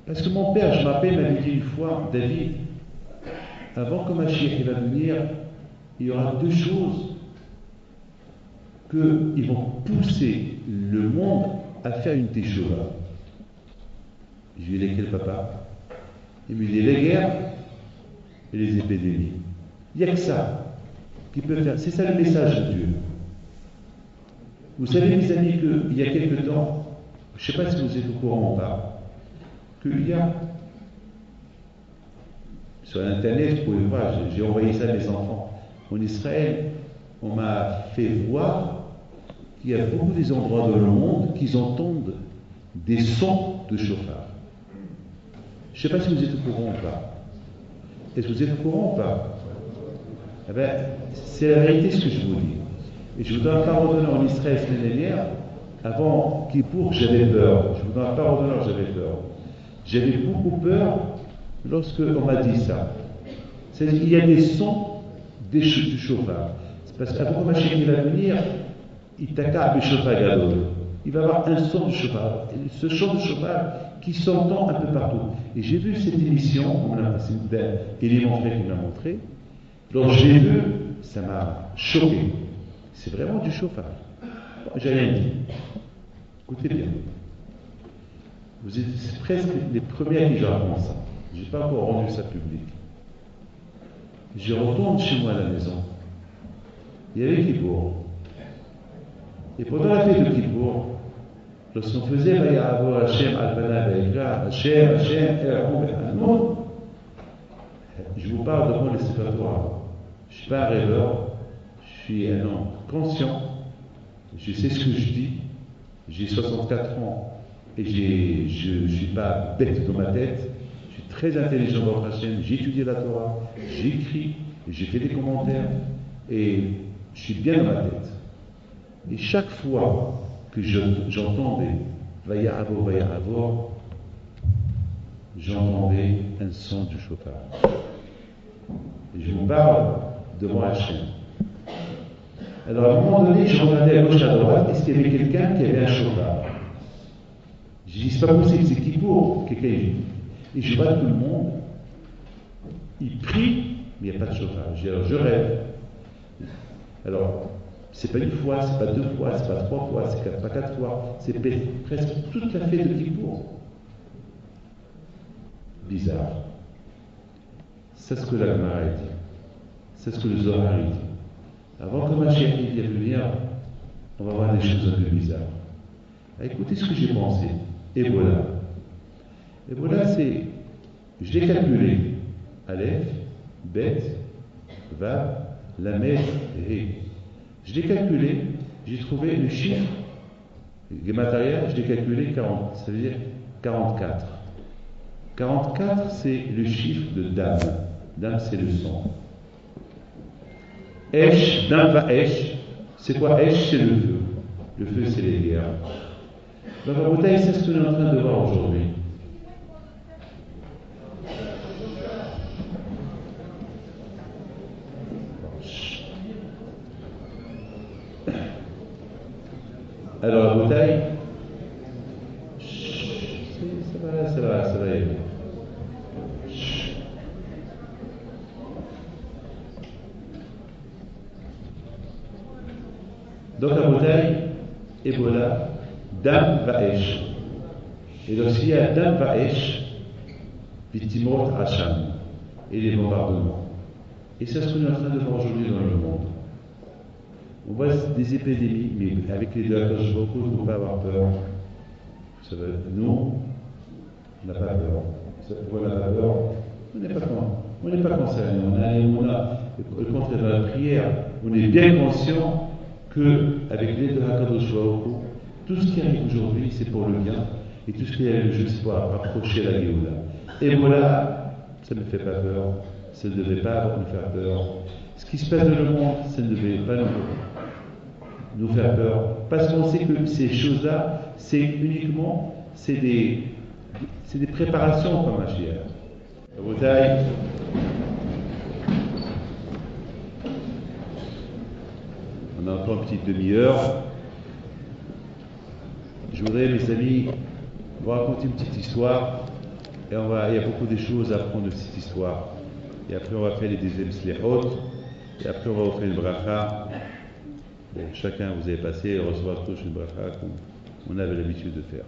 Parce que mon père, je m'appelle, m'avait dit une fois, David, avant que Mashiach va venir, il y aura deux choses qu'ils vont pousser le monde à faire une teshuva. Je lui ai dit lesquelles, papa? Il me dit les guerres et les épidémies. Il n'y a que ça qui peut faire. C'est ça le message de Dieu. Vous savez, mes amis, qu'il y a quelque temps, je ne sais pas si vous êtes au courant ou pas, qu'il y a sur Internet, vous pouvez voir, j'ai envoyé ça à mes enfants. En Israël, on m'a fait voir qu'il y a beaucoup des endroits dans le monde qui entendent des sons de chauffard. Je ne sais pas si vous êtes au courant ou pas. Est-ce que vous êtes au courant ou pas? Eh bien, c'est la vérité ce que je vous dis. Et je vous donne la parole d'honneur en Israël la semaine dernière. Avant Kippour, j'avais peur. Je vous donne la parole d'honneur, j'avais peur. J'avais beaucoup peur lorsque on m'a dit ça. C'est-à-dire qu'il y a des sons du chauffard. C'est parce qu'avant que Mashiach va venir, il t'accable le chauffard gadol. Il va y avoir un son de chauffard. Ce son de chauffard qui s'entend un peu partout. Et j'ai vu cette émission, c'est Élie Montré qui me l'a montré. Lorsque j'ai vu, ça m'a choqué. C'est vraiment du chauffard. J'ai rien dit. Écoutez bien. Vous êtes presque les premiers à qui j'apprends ça. Je n'ai pas encore rendu ça public. Je retourne chez moi à la maison. Il y avait Kippour. Et pendant la fête de Kippour, lorsqu'on faisait Vaya'avo Hashem Alpana Vayikra, Hashem, Erhom, je vous parle devant les séparatoires. Je ne suis pas un rêveur, je suis un homme conscient, je sais ce que je dis, j'ai 64 ans et je ne suis pas bête dans ma tête, je suis très intelligent dans le Hashem, j'ai étudié la Torah, j'écris, j'ai fait des commentaires et je suis bien dans ma tête. Et chaque fois que j'entendais Vaya'avo, Vaya'avo, j'entendais un son du chauffard. Et je vous parle devant Hachem. Alors à un moment donné, je regardais à gauche à droite, est-ce qu'il y avait quelqu'un qui avait un chauffard? J'ai dit, c'est pas possible, c'est Kippour, quelqu'un est venu. Et je vois tout le monde, il prie, mais il n'y a pas de chauffard. Je dis, alors je rêve. Alors, c'est pas une fois, c'est pas deux fois, c'est pas trois fois, c'est pas quatre fois, c'est presque toute la fête de Kippour. Bizarre. C'est ce que la Gemara dit. C'est ce que le Zohar dit. Avant que Mashiach vienne venir, on va voir des choses un peu bizarres. Écoutez ce que j'ai pensé. Ebola. Ebola, c'est, je l'ai calculé. Aleph, Bet, Vav, Lamed, He. Je l'ai calculé, j'ai trouvé le chiffre Gematria, je l'ai calculé 40, ça veut dire 44. 44, c'est le chiffre de Dam. Dam, c'est le sang. Esh, Dam va Esh. C'est quoi Esh? C'est le feu. Le feu, c'est les guerres. Donc, en bouteille, c'est ce que nous sommes en train de voir aujourd'hui. Alors, la bouteille, ça va y aller. Donc, la bouteille, Ebola, Dam Vaesh. Et donc, s'il y a Dam Vaesh, Vitimot Hacham, et les bombardements. Et c'est ce qu'on est en train de voir aujourd'hui dans le monde. On voit des épidémies, mais avec les deux, beaucoup, il ne faut pas avoir peur. Vous savez, nous, on n'a pas peur. Pourquoi on n'a pas peur? On n'est pas concerné. On a, au contraire, dans la prière, on est bien conscient qu'avec l'aide de Hakadosh Baruch Hu, tout ce qui arrive aujourd'hui, c'est pour le bien, et tout ce qui arrive juste pour approcher la Géoula. Et voilà, ça ne me fait pas peur, ça ne devait pas nous faire peur. Ce qui se passe dans le monde, ça ne devait pas nous faire peur, parce qu'on sait que ces choses-là, c'est des préparations pour Mashiach. La bouteille. On a encore une petite demi-heure. Je voudrais, mes amis, vous raconter une petite histoire. Et il y a beaucoup de choses à apprendre de cette histoire. Et après, on va faire les deuxièmes slihot. Et après, on va vous faire une bracha. Bon, chacun, vous avez passé et recevoir tous une bracha comme on avait l'habitude de faire.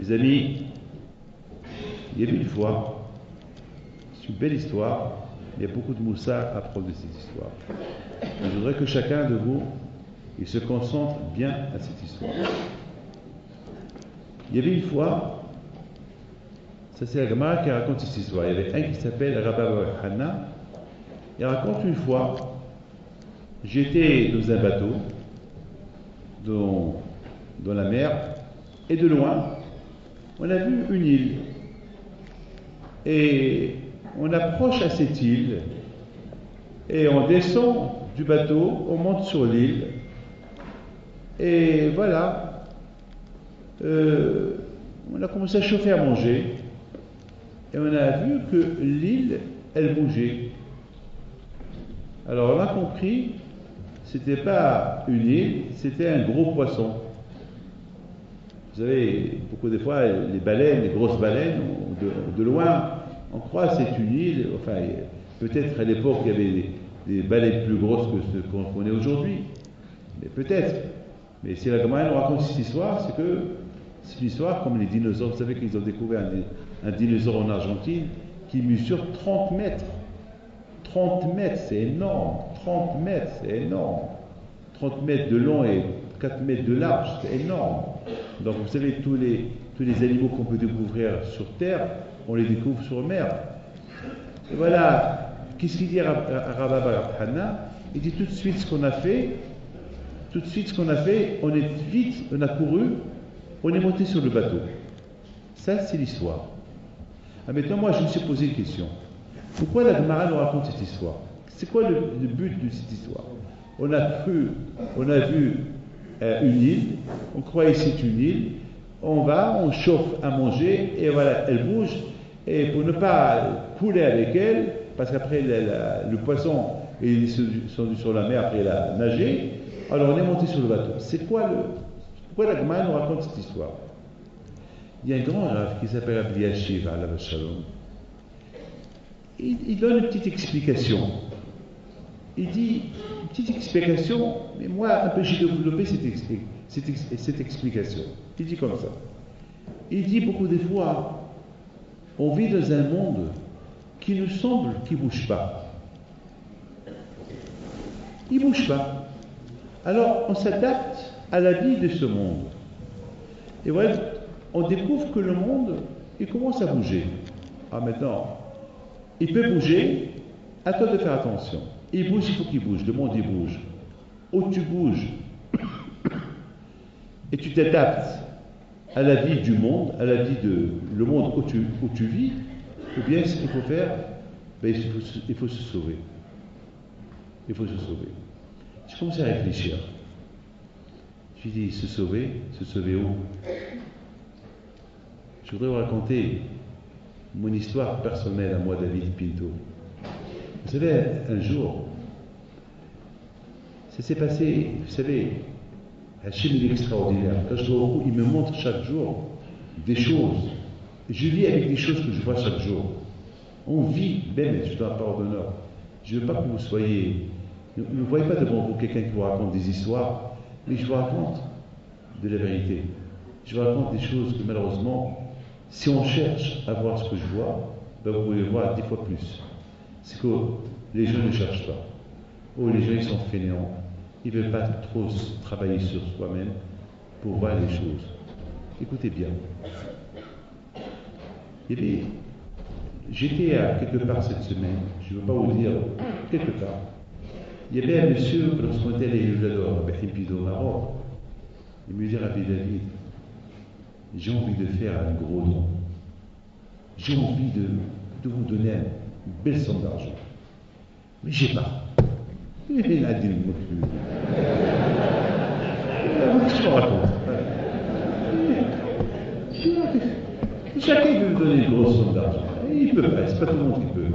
Mes amis, il y a eu une fois, c'est une belle histoire, il y a beaucoup de moussa à prendre de cette histoire. Je voudrais que chacun de vous, il se concentre bien à cette histoire. Il y avait une fois, ça c'est la Gemara qui raconte cette histoire. Il y avait un qui s'appelle Rabba Hanna. Il raconte une fois, j'étais dans un bateau, dans la mer, et de loin, on a vu une île. Et on approche à cette île, et on descend du bateau, on monte sur l'île, et voilà, on a commencé à chauffer à manger, et on a vu que l'île, elle bougeait. Alors on a compris, c'était pas une île, c'était un gros poisson. Vous savez, beaucoup de fois, les baleines, les grosses baleines, de loin, on croit que c'est une île. Enfin, peut-être à l'époque, il y avait des baleines plus grosses que ce qu'on connaît aujourd'hui. Mais peut-être. Mais si la Gemara nous raconte cette histoire, c'est que c'est une histoire comme les dinosaures. Vous savez qu'ils ont découvert un dinosaure en Argentine qui mesure 30 mètres. 30 mètres, c'est énorme. 30 mètres, c'est énorme. 30 mètres de long et 4 mètres de large, c'est énorme. Donc vous savez, tous les animaux qu'on peut découvrir sur Terre, on les découvre sur mer. Et voilà, qu'est-ce qu'il dit à Rabba Bar Hanna? Il dit tout de suite ce qu'on a fait, on a couru, on est monté sur le bateau. Ça, c'est l'histoire. Ah, maintenant, moi, je me suis posé une question. Pourquoi la Gemara nous raconte cette histoire? C'est quoi le but de cette histoire? On a vu une île, on croyait que c'est une île, on chauffe à manger, et voilà, elle bouge, et pour ne pas couler avec elle, parce qu'après le poisson est descendu sur la mer, après il a nagé, alors on est monté sur le bateau. Pourquoi la Gemara nous raconte cette histoire? Il y a un grand rav qui s'appelle Rabbi Yashiv, alav shalom. Il donne une petite explication. Il dit, une petite explication, mais moi, un peu, j'ai développé cette explication. Il dit comme ça. Il dit beaucoup de fois, on vit dans un monde qui nous semble qu'il ne bouge pas. Il ne bouge pas. Alors, on s'adapte à la vie de ce monde. Et voilà, on découvre que le monde, il commence à bouger. Ah, maintenant, il peut bouger, à toi de faire attention. Il bouge, il faut qu'il bouge, le monde il bouge. Où tu bouges, et tu t'adaptes à la vie du monde, à la vie de le monde où tu vis, ou bien ce qu'il faut faire, ben, il faut se sauver. Il faut se sauver. Je commençais à réfléchir. Je me dis, se sauver où? Je voudrais vous raconter mon histoire personnelle à moi, David Pinto. Vous savez, un jour, ça s'est passé, vous savez, Hachim il est extraordinaire. Il me montre chaque jour des choses. Je vis avec des choses que je vois chaque jour. On vit, ben, je dois parole d'honneur. Je ne veux pas que vous soyez. Ne voyez pas devant vous quelqu'un qui vous raconte des histoires, mais je vous raconte de la vérité. Je vous raconte des choses que malheureusement, si on cherche à voir ce que je vois, ben vous pouvez voir 10 fois plus. C'est que les gens ne cherchent pas. Oh, les gens ils sont fainéants. Ils ne veulent pas trop travailler sur soi-même pour voir les choses. Écoutez bien. J'étais à quelque part cette semaine, je ne veux pas vous dire quelque part. Il y avait un monsieur, lorsqu'on était à l'Élulador, à Bahimpido, au Maroc, il me dit, Rabbi David, j'ai envie de faire un gros don. J'ai envie de vous donner une belle somme d'argent. Mais j'ai pas. Il a dit le mot plus. Je me raconte. Chacun veut me donner une grosse somme d'argent. Il ne peut pas, c'est pas tout le monde qui peut.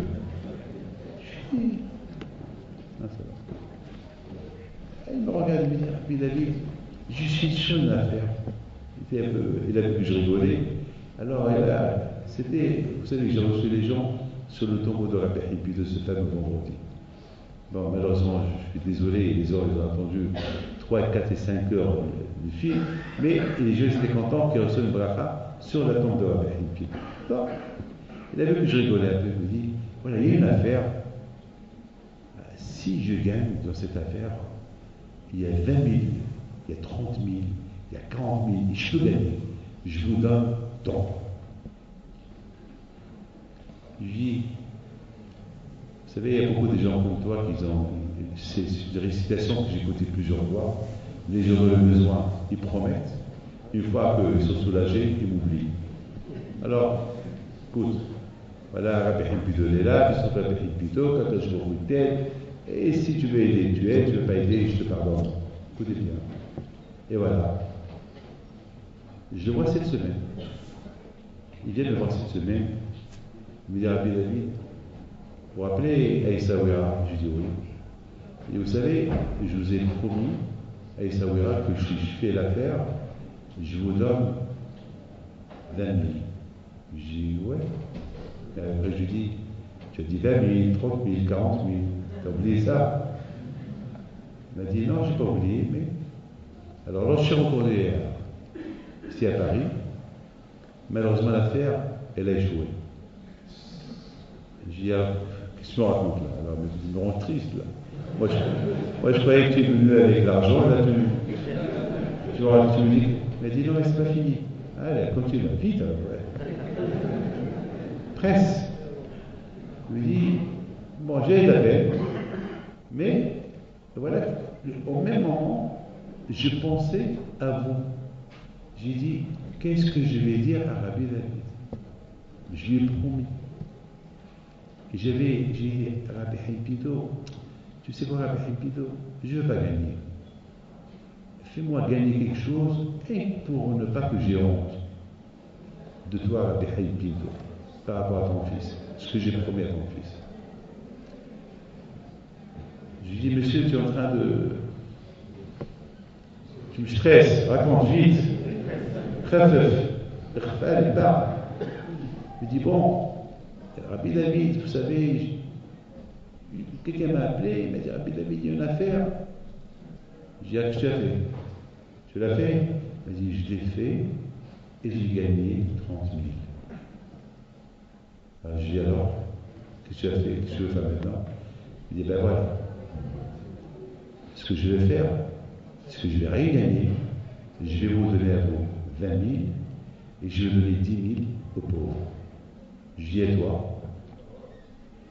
Ah, ça va. Il me regarde et me dit, Rabbi David, je suis chaud à faire. Il a vu que je rigolais. Alors, c'était, vous savez, j'ai reçu les gens sur le tombeau de Rabbi Hippi de ce fameux vendredi. Bon, malheureusement, je suis désolé, les gens ils ont attendu 3, 4 et 5 heures du film, mais les gens étaient contents qu'ils reçoivent une bracha sur la tombe de Rabbi Hippi. Donc, il a vu que je rigolais un peu, il me dit, voilà, il y a une affaire, si je gagne dans cette affaire, il y a 20 000, il y a 30 000, il y a 40 000, et je peux gagner, je vous donne tant. Je dis, vous savez, il y a beaucoup de gens comme toi qui ont, c'est des récitations que j'ai écoutées plusieurs fois, les gens ont besoin, ils promettent, une fois qu'ils sont soulagés, ils m'oublient. Alors, écoute, voilà, Rabbi Hippido est là, puis sur Rabbi Hippido, quand je vous t'aide, et si tu veux aider, tu aides, tu ne veux pas aider, je te pardonne. Écoutez bien. Et voilà. Je le vois cette semaine. Il vient me voir cette semaine. Il me dit, Rabbi David, vous vous rappelez Aïssaouira? Je dis oui. Et vous savez, je vous ai promis, Aïssaouira, que si je fais l'affaire, je vous donne 20 000. Je dis ouais. Et après je lui dis, tu as dit 20 000, 30 000, 40 000. Tu as oublié ça? Il m'a dit non, je n'ai pas oublié, mais. Alors là, je suis retourné ici à Paris. Malheureusement, l'affaire, elle a échoué. J'ai dit, qu'est-ce que tu me racontes là? Alors, tu me rends triste là. Moi, je croyais que tu es venu avec l'argent, là, tu me dis, il m'a dit non, mais c'est pas fini. Allez, continue, vite, alors, ouais. Presse. Je lui dis, bon, j'ai la peine, mais voilà, au même moment, je pensais à vous. J'ai dit, qu'est-ce que je vais dire à Rabbi David? Je lui ai promis. J'ai dit, Rabbi Hippido, tu sais quoi, Rabbi Hippido, je ne veux pas gagner. Fais-moi gagner quelque chose, et pour ne pas que j'ai honte de toi, Rabbi Hippido, par rapport à ton fils, ce que j'ai promis à ton fils. Je lui dis, monsieur, tu es en train de. Tu me stresses, raconte vite. Je dis, bon, Rabbi David, vous savez, quelqu'un m'a appelé, il m'a dit, Rabbi David, il y a une affaire. Je dis, ah, qu'est-ce que tu as fait? Tu l'as fait? Il m'a dit, je l'ai fait et j'ai gagné 30 000. Alors, je dis, alors, qu'est-ce que tu as fait? Qu'est-ce que tu veux faire maintenant? Il dit, ben voilà. Ce que je vais faire, c'est que je vais rien gagner. Je vais vous donner à vous 20 000 et je vais donner 10 000 aux pauvres. Je dis, et toi?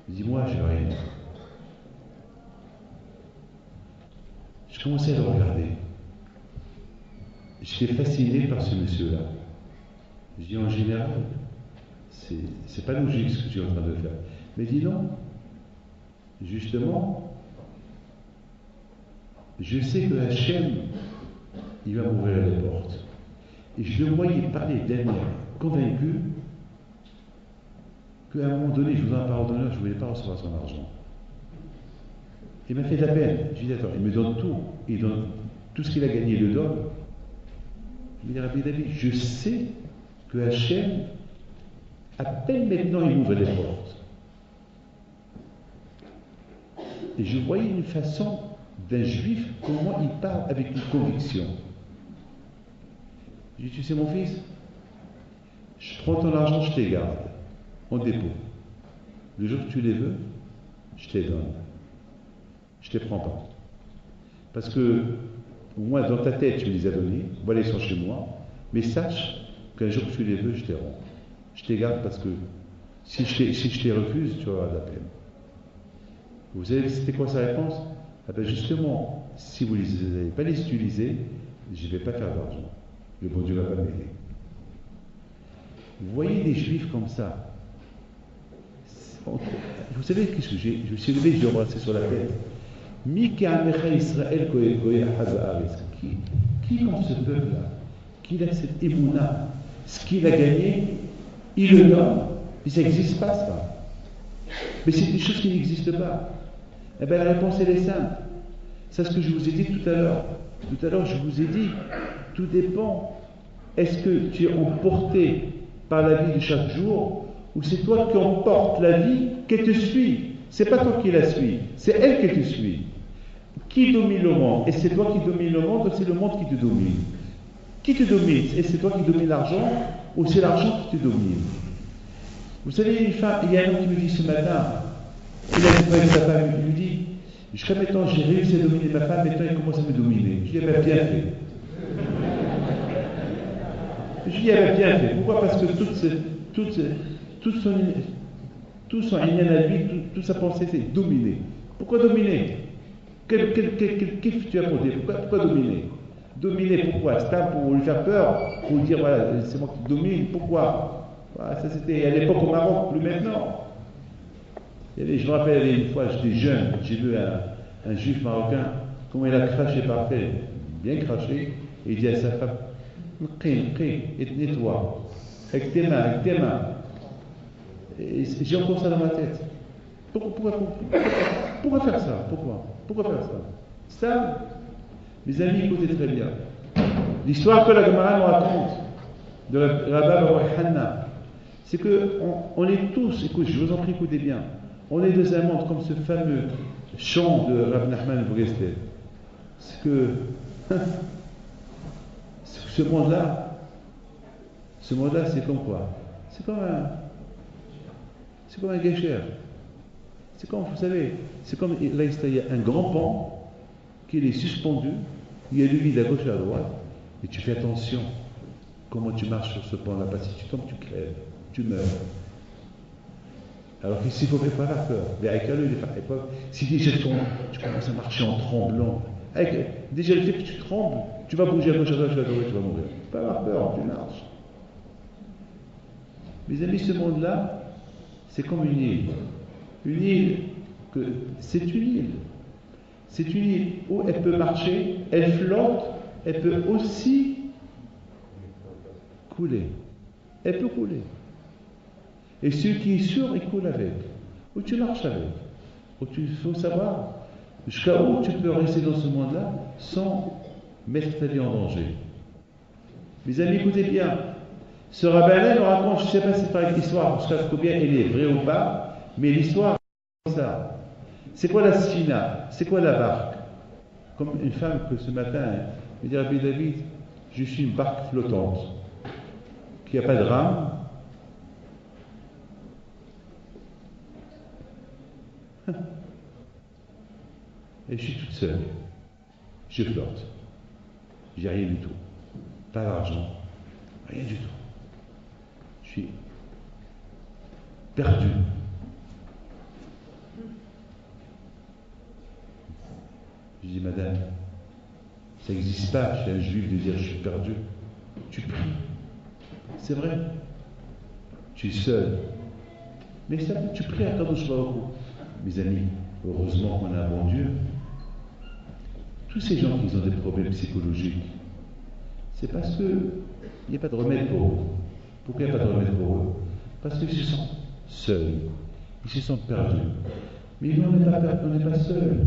Il dit, moi, je veux rien. Je commençais à le regarder. j'étais fasciné par ce monsieur-là. Je dis en général, c'est pas logique ce que tu es en train de faire. Mais dis non, justement, je sais que Hachem, il va m'ouvrir les portes. Et je le voyais parler d'un air convaincu qu'à un moment donné, je vous en parle d'honneur, je ne voulais pas recevoir son argent. Il m'a fait de la peine. Je lui ai dit, attends, il me donne tout. Il donne tout ce qu'il a gagné, il le donne. Je lui ai dit, Rabbi David, je sais que Hachem, à peine maintenant, il m'ouvre les portes. Et je voyais une façon d'un juif, comment il parle avec une conviction. Je lui ai dit, tu sais mon fils, je prends ton argent, je te les garde, en dépôt. Le jour que tu les veux, je te les donne. Je ne les prends pas. Parce que, moi, dans ta tête, tu me les as donnés, voilà, ils sont chez moi, mais sache qu'un jour que tu les veux, je les rends. Je les garde parce que si je les refuse, tu vas avoir de la peine. Vous savez, c'était quoi sa réponse? Ah ben justement, si vous n'allez pas les utiliser, je ne vais pas faire d'argent. Le bon Dieu ne va pas m'aider. Vous voyez des juifs comme ça. Vous savez qu'est-ce que j'ai? Je me suis levé, je l'ai embrassé sur la tête. Qui dans ce peuple-là, qui a cette émouna, ce qu'il a gagné, il le donne. Mais ça n'existe pas, ça. Mais c'est des choses qui n'existent pas. Eh bien, la réponse, elle est simple. C'est ce que je vous ai dit tout à l'heure. Tout à l'heure, je vous ai dit, tout dépend. Est-ce que tu es emporté par la vie de chaque jour, ou c'est toi qui emportes la vie qu'elle te suit? C'est pas toi qui la suis, c'est elle qui te suit. Qui domine le monde? Et c'est toi qui domines le monde, ou c'est le monde qui te domine? Qui te domine? Et c'est toi qui domines l'argent, ou c'est l'argent qui te domine? Vous savez, il y a un homme qui me dit ce matin, il a dit avec sa femme, il lui dit, jusqu'à maintenant j'ai réussi à dominer ma femme, maintenant il commence à me dominer. Je lui dis, bien fait. Je lui dis, bien fait. Pourquoi? Parce que tout son ignan à lui, toute sa pensée, c'est dominer. Pourquoi dominer? Quel kiff tu as pour dire? Pourquoi dominer? Dominer, pourquoi? C'est pour lui faire peur, pour lui dire, voilà, c'est moi qui domine, pourquoi? Voilà, ça c'était à l'époque au Maroc, plus maintenant. Je me rappelle, une fois, j'étais jeune, j'ai vu un juif marocain, comment il a craché par terre, bien craché, et il dit à sa femme, et nettoie, avec tes mains. Et j'ai encore ça dans ma tête. Pourquoi faire ça? Pourquoi faire ça? Ça, mes amis, écoutez très bien. L'histoire que la Gemara nous raconte de Rabbi Hanna, c'est qu'on est tous, écoute, je vous en prie, écoutez bien, on est dans un monde comme ce fameux chant de Rav Nachman Vogelsted. C'est que ce monde-là, c'est comme quoi? C'est comme un guécheur. C'est comme, vous savez, c'est comme là, il y a un grand pont qui est suspendu, il y a du vide à gauche et à droite, et tu fais attention comment tu marches sur ce pont-là, parce que si tu tombes, tu crèves, tu meurs. Alors qu'ici, il ne faut pas avoir peur. Si déjà tu commences à marcher en tremblant, déjà le fait que tu trembles, tu vas bouger à gauche, à droite, tu vas mourir. Pas avoir peur, tu marches. Mes amis, ce monde-là, c'est comme une île. Une île, c'est une île. C'est une île où elle peut marcher, elle flotte, elle peut aussi couler. Elle peut couler. Et celui qui est sûr, il coule avec. Ou tu marches avec. Ou il faut savoir jusqu'à où tu peux rester dans ce monde-là sans mettre ta vie en danger. Mes amis, écoutez bien. Ce rabbin-là nous raconte, je ne sais pas si c'est par l'histoire, je ne sais pas combien elle est vraie ou pas, mais l'histoire, c'est ça. C'est quoi la sfina? C'est quoi la barque? Comme une femme que ce matin me dit, Rabbi David, je suis une barque flottante, qui n'a pas de rame. Et je suis toute seule. Je flotte. J'ai rien du tout. Pas d'argent. Rien du tout. Je suis perdu. Je dis, madame, Ça n'existe pas chez un juif de dire je suis perdu. Tu pries. C'est vrai. Tu es seul. Mais ça, tu pries à Kadosh Baruch Hu. Mes amis, heureusement qu'on a un bon Dieu. Tous ces gens qui ont des problèmes psychologiques, c'est parce qu'il n'y a pas de remède pour eux. Pourquoi il n'y a pas de remède pour eux? Parce qu'ils se sentent seuls. Ils se sentent perdus. Mais nous, on n'est pas seuls.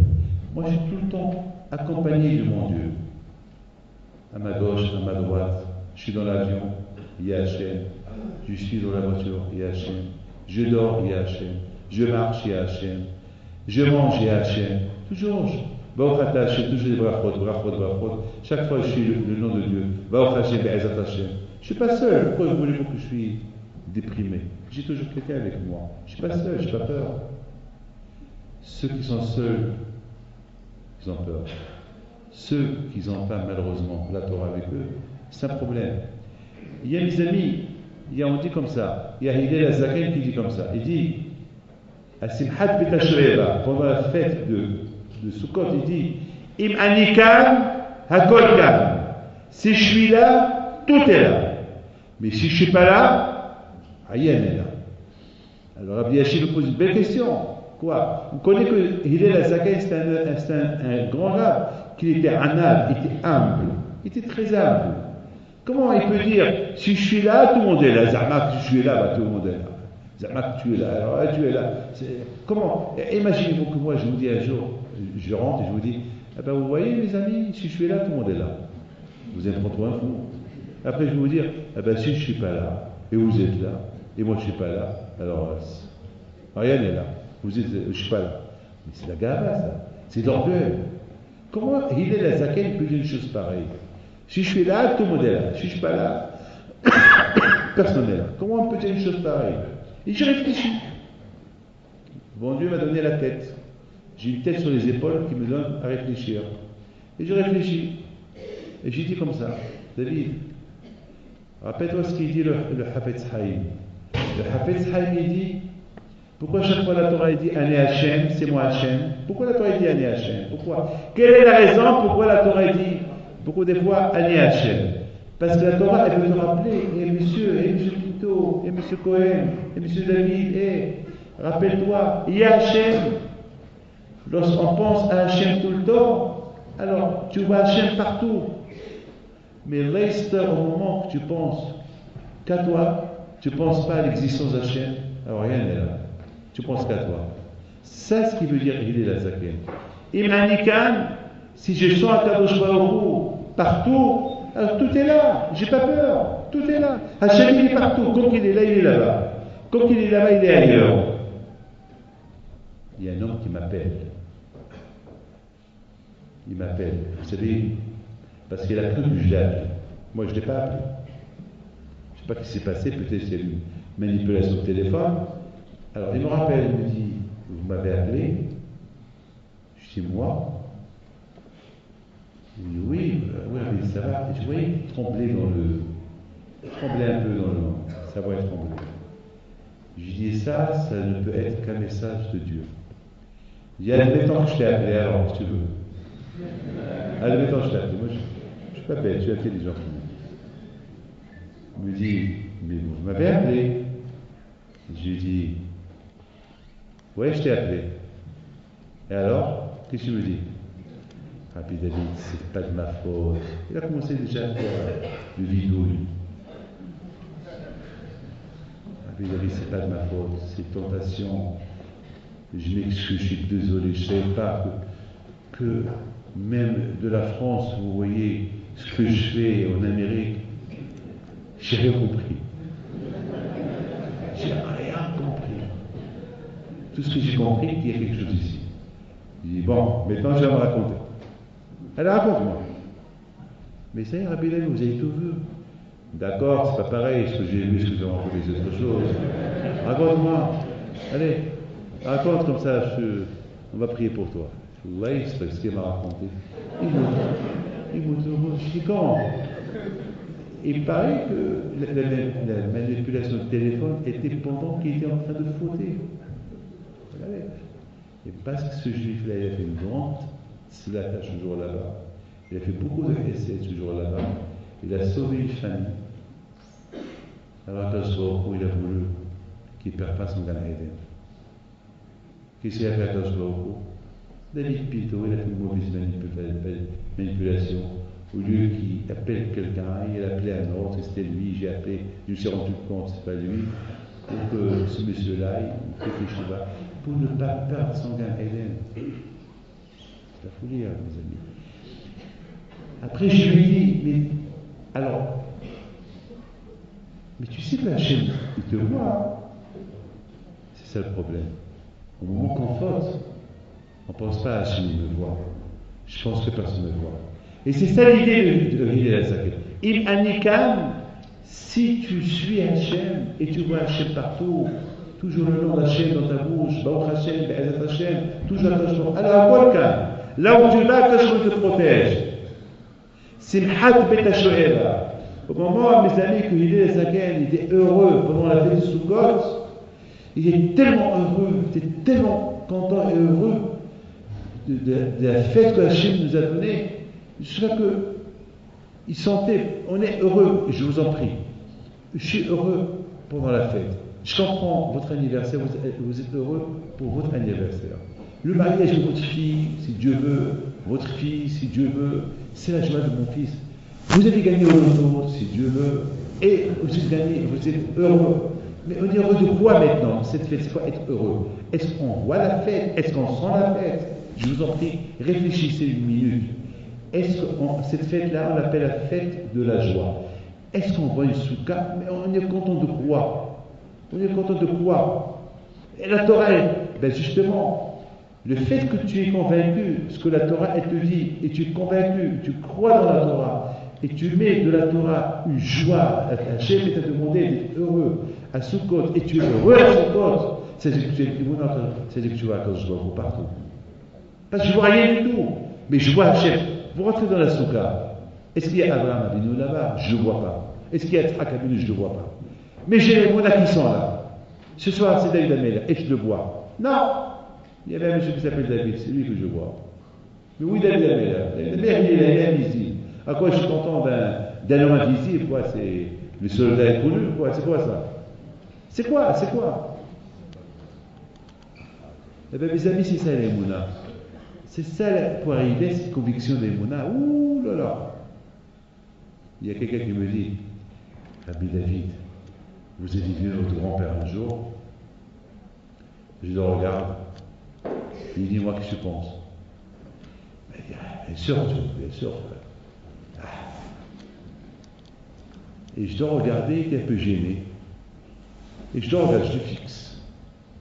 Moi, je suis tout le temps accompagné de mon Dieu. À ma gauche, à ma droite. Je suis dans l'avion, il y a Hachem. Je suis dans la voiture, il y a Hachem. Je dors, il y a Hachem. Je marche, il y a Hachem. Je mange, il y a Hachem. Toujours. Baruch Ata Hachem, toujours des brachot. Chaque fois, je suis le nom de Dieu. Baruch Hachem, Be'ezat Hachem. Je ne suis pas seul. Pourquoi voulez-vous que je suis déprimé? J'ai toujours quelqu'un avec moi. Je ne suis pas seul, je n'ai pas peur. Ceux qui sont seuls, ils ont peur. Ceux qui n'ont pas malheureusement la Torah avec eux, c'est un problème. Il y a mes amis, on dit comme ça, il y a Hillel Azaken qui dit comme ça, il dit, à Simchat Bet HaShoeva, pendant la fête de Sukkot, il dit, Im Anikan, Hakol Kan. Si je suis là, tout est là. Mais si je ne suis pas là, rien n'est là. Alors Rabbi Yashi nous pose une belle question. Quoi? Vous connaissez que Hillel Azaken, c'est un grand rabbin, qu'il était anab, il était humble, il était très humble. Comment il peut dire, si je suis là, tout le monde est là. Zamak, si je suis là, bah, tout le monde est là. Zamak, tu es là, alors tu es là. Comment? Imaginez-vous que moi, je vous dis un jour, je rentre et je vous dis, ah ben, vous voyez mes amis, si je suis là, tout le monde est là. Vous êtes contre un fou. Après, je vais vous dire, ah ben, si je ne suis pas là, et vous êtes là, et moi je ne suis pas là, alors rien n'est là. Vous êtes, je ne suis pas là. Mais c'est la gava, ça. C'est d'orgueil. Comment Hillel Azaken peut dire une chose pareille? Si je suis là, tout le monde est là. Si je ne suis pas là, personne n'est là. Comment on peut dire une chose pareille? Et j'ai réfléchi. Bon Dieu m'a donné la tête. J'ai une tête sur les épaules qui me donne à réfléchir. Et j'ai réfléchi. Et j'ai dit comme ça, David, rappelle-toi ce qu'il dit le Hafetz Haïm. Le Hafetz Haïm, il dit, pourquoi chaque fois la Torah dit Ané Hachem, c'est moi Hachem? Pourquoi la Torah dit Ané Hachem? Pourquoi? Quelle est la raison pourquoi la Torah dit beaucoup des fois Ané Hachem? Parce que la Torah, elle veut te rappeler, et monsieur Tito, et monsieur Cohen, et monsieur David, rappelle-toi, il y a Hachem. Lorsqu'on pense à Hachem tout le temps, alors tu vois Hachem partout. Mais reste au moment que tu penses qu'à toi, tu ne penses pas à l'existence d'Hachem, alors rien n'est là. Tu penses qu'à toi. C'est ce qui veut dire Hillel Azaken. Imanikan, si je sens à Kadosh Baruch Hu partout, alors tout est là, j'ai pas peur, tout est là. Hachem il est partout, comme il est là, il est là-bas. Comme il est là-bas, il est ailleurs. Il y a un homme qui m'appelle. Il m'appelle, vous savez, parce qu'il a cru que je l'ai appelé. Moi, je ne l'ai pas appelé. Je ne sais pas ce qui s'est passé, peut-être c'est une manipulation de téléphone. Alors, il me rappelle, il me dit, vous m'avez appelé? Je dis, moi? Il dit, oui, mais ça va. Et je voyais trembler un peu dans le, sa voix trembler. Je lui dis, ça ne peut être qu'un message de Dieu. Il dit, admettons que je t'ai appelé, alors, si tu veux. Admettons que je t'ai appelé. Moi, je suis pas bête, je suis intelligent. Il me dit, mais vous m'avez appelé? Je lui dis, ouais, je t'ai appelé. Et alors, qu'est-ce que tu me dis? Rabbi David, c'est pas de ma faute. Il a commencé déjà à faire le vidouille. Rabbi David, c'est pas de ma faute, c'est tentation. Je m'excuse, je suis désolé, je ne savais pas que même de la France, vous voyez ce que je fais en Amérique, j'ai rien compris. J'ai rien compris. Tout ce que j'ai compris, qu'il y a quelque chose ici. Il dit, bon, maintenant je vais me raconter. Allez, raconte-moi. Mais ça y est, Rabbi David, vous avez tout vu. D'accord, c'est pas pareil, ce que j'ai vu, ce que j'ai rencontré, c'est autre chose. Raconte-moi. Allez, raconte comme ça, on va prier pour toi. Ouais, c'est ce qu'il m'a raconté. Il me dit, quand? Il paraît que la manipulation de téléphone était pendant qu'il était en train de fauter. Et parce que ce juif-là, il a fait une grande, c'est la tâche un jour là-bas. Il a fait beaucoup de essais ce jour-là. Il a sauvé une famille. Alors, il a voulu qu'il ne perde pas son Gan Eden. Qu'est-ce qu'il a fait à Toshbaoku? David Pito, il a fait une mauvaise manipulation. Au lieu qu'il appelle quelqu'un, il a appelé un autre, et c'était lui, j'ai appelé, je me suis rendu compte, c'est pas lui. Donc ce monsieur-là, il fait des Shiva pour ne pas perdre son Gan Eden. C'est la folie, hein, mes amis. Après, je lui dis, mais alors, mais tu sais que la chaîne, il te voit. C'est ça le problème. Au moment qu'on faute, on ne pense pas à Hachem me voit. Je pense que personne ne me voit. Et c'est ça l'idée de Hillel Hazaken. Im Anikam, si tu suis Hachem et tu vois Hachem partout, toujours le nom d'Hachem dans ta bouche, Baruch Hachem, Be'ezat Hachem, toujours attention. Alors, Volkan, là où tu vas, Hachem te protège. Simchat Bet HaShoeva. Au moment, mes amis, que Hillel Hazaken était heureux pendant la fête de Sukkot, il est tellement heureux, il était tellement content et heureux de la fête que Hachem nous a donnée, jusqu'à que il sentait, on est heureux, je vous en prie, je suis heureux pendant la fête. Je comprends votre anniversaire, vous êtes heureux pour votre anniversaire. Le mariage de votre fille, si Dieu veut, votre fille, si Dieu veut, c'est la joie de mon fils. Vous allez gagner au loto, si Dieu veut, et vous êtes gagné, vous êtes heureux. Mais on est heureux de quoi maintenant? Cette fête, c'est quoi être heureux? Est-ce qu'on voit la fête? Est-ce qu'on sent la fête? Je vous en prie, réfléchissez une minute. Est-ce que cette fête-là, on l'appelle la fête de la joie? Est-ce qu'on voit une soukha? Mais on est content de quoi? On est content de quoi? Et la Torah, ben justement, le fait que tu es convaincu, ce que la Torah, elle te dit, et tu es convaincu, tu crois dans la Torah, et tu mets de la Torah une joie, Hachem t'a demandé d'être heureux à Sukkot, et tu es heureux à Sukkot, c'est-à-dire que tu vois quand je vois partout. Parce que je ne vois rien du tout, mais je vois Hachem. Vous rentrez dans la Soukha, est-ce qu'il y a Abraham Avinu là-bas? Je ne le vois pas. Est-ce qu'il y a Tzrak Avinu? Je ne le vois pas. Mais j'ai les Mona qui sont là. Ce soir, c'est David Amel, et je le vois. Non! Il y avait un monsieur qui s'appelle David, c'est lui que je vois. Mais oui, David Amel. David Amel, il est invisible. À quoi je suis content d'un homme invisible, quoi? C'est le soldat inconnu, quoi? C'est quoi ça? C'est quoi? C'est quoi? Eh bien, mes amis, c'est ça les Mona. C'est ça, pour arriver à cette conviction des Mona. Ouh là là! Il y a quelqu'un qui me dit, Rabbi David, vous avez vu votre grand-père un jour? Je le regarde. Il dit, moi, qu'est-ce que tu penses? Il dit, bien sûr, bien sûr. Et je dois regarder, il est un peu gêné. Et je dois regarder, je le fixe.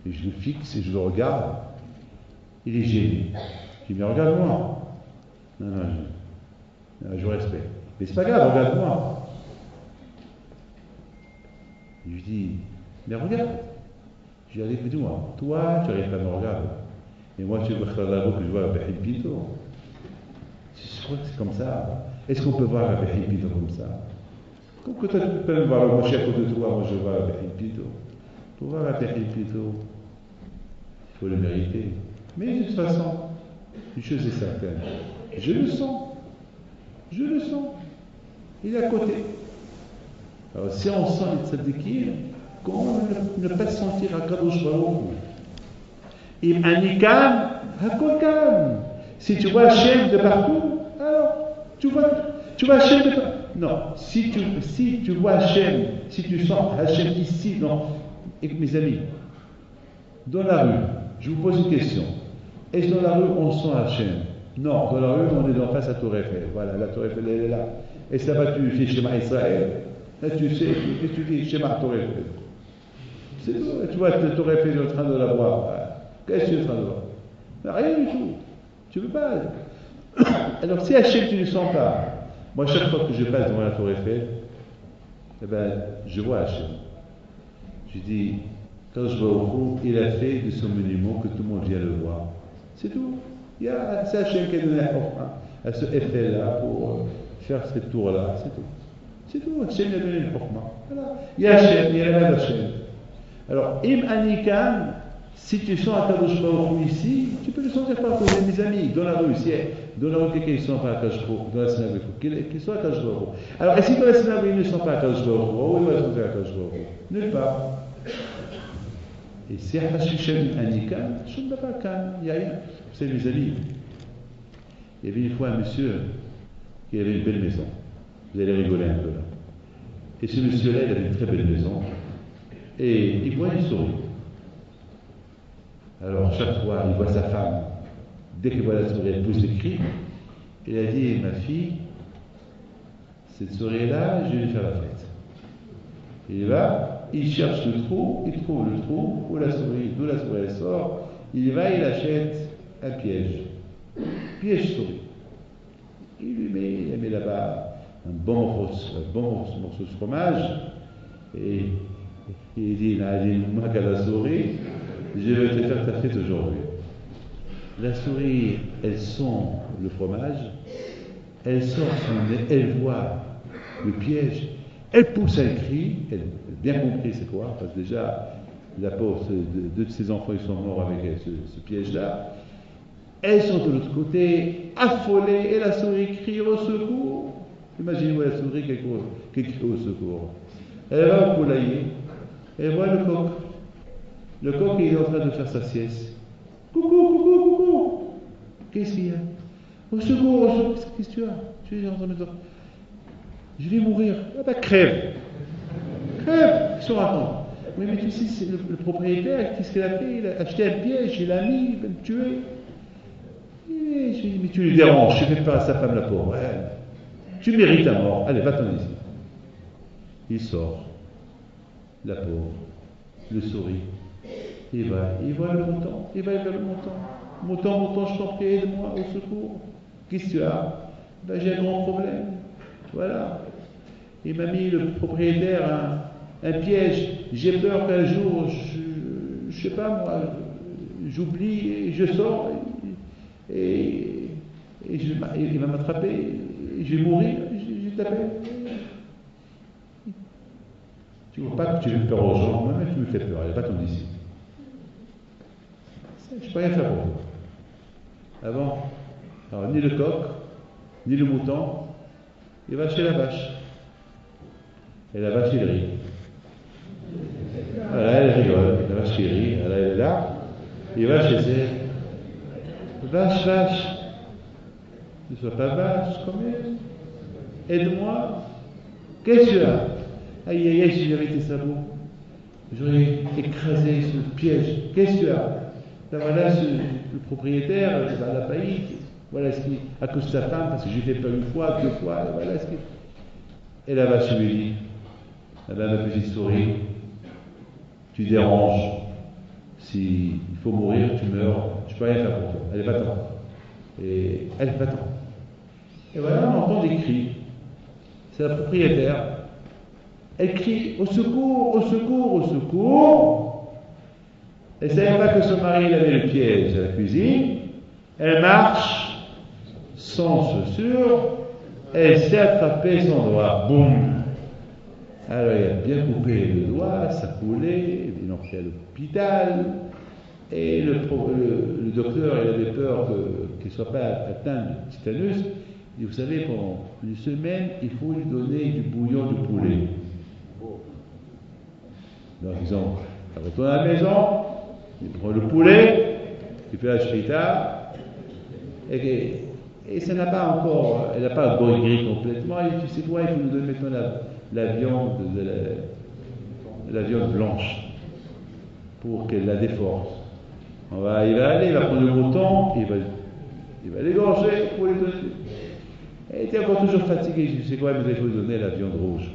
Et je le fixe et je le regarde. Il est gêné. Je dis, mais regarde-moi. Non, je vous respecte. Mais c'est pas grave, regarde-moi. Je lui dis, mais regarde. Je lui dis, dis-moi, toi, tu n'arrives pas à me regarder. Et moi, tu veux faire la roue que je vois à Bahid Pito. Je crois que c'est comme ça. Est-ce qu'on peut voir à Bahid Pito comme ça? Comme que toi, tu peux me voir, moi, je suis à côté de toi, moi, je vois à Bahid Pito. Pour voir à Bahid Pito, il faut le mériter. Mais de toute façon, une chose est certaine, je le sens. Je le sens. Il est à côté. Alors, si on sent les tzadikim, comment ne pas se sentir à Kadosh Baruch? Im Anikam, Hakol Kam. Si tu vois Hachem de partout, alors tu vois Hachem de partout. Non, si tu vois Hachem, si tu sens Hachem ici, non. Et mes amis, dans la rue, je vous pose une question. Est-ce que dans la rue on sent Hachem? Non, dans la rue on est en face à Tour Eiffel. Voilà, la Tour Eiffel elle est là. Et ça va, tu fais Shema Israël. Là tu sais, et tu dis Shema Tour Eiffel. C'est tout. Tu vois, la Tour Eiffel est en train de la voir. Qu'est-ce que tu es en train de voir? Rien du tout. Tu ne veux pas. Alors si Hachem tu ne le sens pas, moi chaque fois que je passe devant la Tour Eiffel, eh ben, je vois Hachem. Je dis, quand je vois au fond, il a fait de son monument que tout le monde vient le voir. C'est tout. C'est Hachem qui a donné à ce Eiffel-là pour faire cette tour-là. C'est tout. C'est tout. Hachem a donné le chokma. Voilà. Il y a Hachem, il y a la Hachem. Alors, Im Anikam, Si tu sens Akadosh Baruch Hu ici, tu peux le sentir par cause de mes amis, dans la rue, dans la rue, quelqu'un ne sent pas Akadosh Baruch Hu, dans la synagogue, qu'il soit Akadosh Baruch Hu. Alors, et si dans la synagogue, il ne sent pas Akadosh Baruch Hu, où il va sentir Akadosh Baruch Hu? Nulle part. Et si Hashushem Anika, je ne vais pas calme, il n'y a rien. Vous savez, mes amis, il y avait une fois un monsieur qui avait une belle maison. Vous allez rigoler un peu là. Et ce monsieur-là, il avait une très belle maison. Et il voit une souris. Alors, chaque fois, il voit sa femme. Dès qu'il voit la souris, elle pousse des cris. Il a dit, ma fille, cette souris-là, je vais lui faire la fête. Il va, il cherche le trou, il trouve le trou, d'où la souris elle sort. Il va, il achète un piège. Piège souris. Il met là-bas un bon morceau de fromage. Et il dit, moi qu'à la souris, je vais te faire ta fête aujourd'hui. La souris, elle sent le fromage, elle sort son nez, elle voit le piège, elle pousse un cri, elle a bien compris c'est quoi, parce que déjà, la pauvre, deux de ses enfants, ils sont morts avec ce piège-là. Elles sont de l'autre côté, affolées, et la souris crie au secours. Imaginez-vous la souris qui crie au secours. Elle va au poulailler, elle voit le coq. Le coq, il est en train de faire sa sieste. Coucou. Qu'est-ce qu'il y a? Au secours, qu'est-ce que tu as? Je suis en train de dire, je vais mourir. Ah ben crève. Ils sont racontent. Oui, mais tu sais, c'est le propriétaire, qu'est-ce qu'il a fait? Il a acheté un piège, il l'a mis, il va me tuer. Et je lui dis, mais tu lui déranges, tu fais pas à sa femme la pauvre. Ouais. Tu mérites la mort. Allez, va-t'en ici. Il sort. La pauvre. Le sourit. Il voit le mouton. Il va vers le mouton. Mouton, je t'en prie, aide-moi, au secours. Qu'est-ce que tu as? Ben, j'ai un grand problème. Voilà. Il m'a mis le propriétaire un piège. J'ai peur qu'un jour, je sais pas moi, j'oublie et je sors et il va m'attraper. Et je vais mourir. Je t'appelle. Tu ne vois pas que tu fais peur aux gens, moi-même tu me fais peur. Il n'y a pas ton ici. Je ne peux rien faire pour toi. Avant, alors, ni le coq, ni le mouton, il va chez la vache. Et la vache, il rit. Voilà, elle rigole. La vache, il rit. Elle est là. Il va chez elle. Vache. Ne sois pas vache, quand même. Aide-moi. Qu'est-ce que tu as? Aïe, si j'avais été sabot, j'aurais écrasé ce piège. Qu'est-ce que tu as? Ben voilà, le propriétaire, la faillite. Voilà ce qui, à cause de sa femme, parce que j'ai fait peur une fois, 2 fois, voilà ce qui. Et la vache lui dit, eh ben, ma petite souris, tu déranges. S'il faut mourir, tu meurs, je peux rien faire pour toi. Allez, va-t'en. Et elle, va-t'en. Et voilà, on entend des cris. C'est la propriétaire. Elle crie au secours. Elle ne savait pas que son mari avait le piège à la cuisine. Elle marche sans chaussures. Elle s'est attrapée son doigt. Boum! Alors il a bien coupé le doigt, ça coulait. Ils l'ont fait à l'hôpital. Et le docteur, il avait peur qu'il ne soit pas atteint de tétanus. Et vous savez, pendant une semaine, il faut lui donner du bouillon de poulet. Donc, exemple, il retourne à la maison, il prend le poulet, il fait la shrita, et ça n'a pas encore, elle n'a pas gris complètement, et tu sais quoi, il faut nous donner maintenant la viande blanche, pour qu'elle la déforce. Il va aller, il va prendre le mouton, il va l'égorger pour lui donner. Elle était encore toujours fatiguée, je sais quoi, mais il faut lui donner la viande rouge.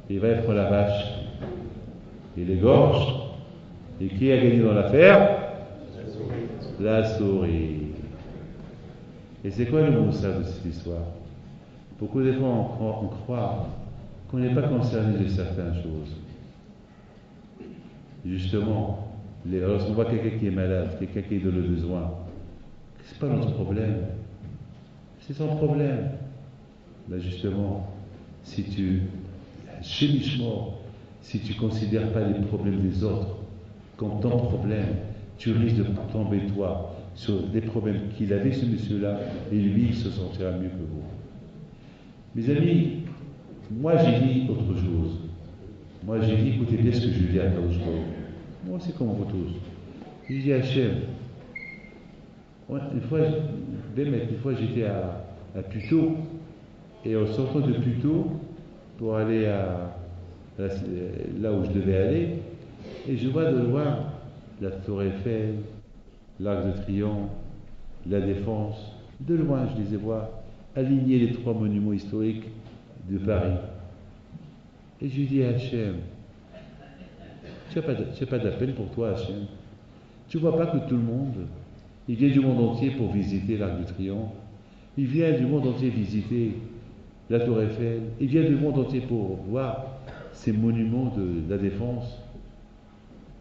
Il va prendre la vache. Il égorge. Et qui a gagné dans l'affaire? La souris. Et c'est quoi le moussard de cette histoire? Beaucoup de fois, on croit qu'on n'est pas concerné de certaines choses. Justement, lorsqu'on voit quelqu'un qui est malade, quelqu'un qui est dans le besoin, c'est pas notre problème. C'est son problème. Ben justement, si tu considères pas les problèmes des autres quand ton problème, tu risques de tomber toi sur des problèmes qu'il avait ce monsieur-là, et lui il se sentira mieux que vous. Mes amis, moi j'ai dit autre chose. Moi j'ai dit, écoutez bien ce que je dis à Kadosh Baruch Hu. Moi c'est comme vous tous. J'ai dit à Hachem, une fois j'étais à Puteaux, et en sortant de Puteaux, pour aller là où je devais aller, et je vois de loin la Tour Eiffel, l'Arc de Triomphe, la Défense. De loin, je les ai voir aligner les 3 monuments historiques de Paris. Et je lui dis à Hachem, tu n'as pas de la peine pour toi, Hachem. Tu ne vois pas que tout le monde, il vient du monde entier pour visiter l'Arc de Triomphe. Il vient du monde entier visiter la Tour Eiffel. Il vient du monde entier pour voir ces monuments de la Défense.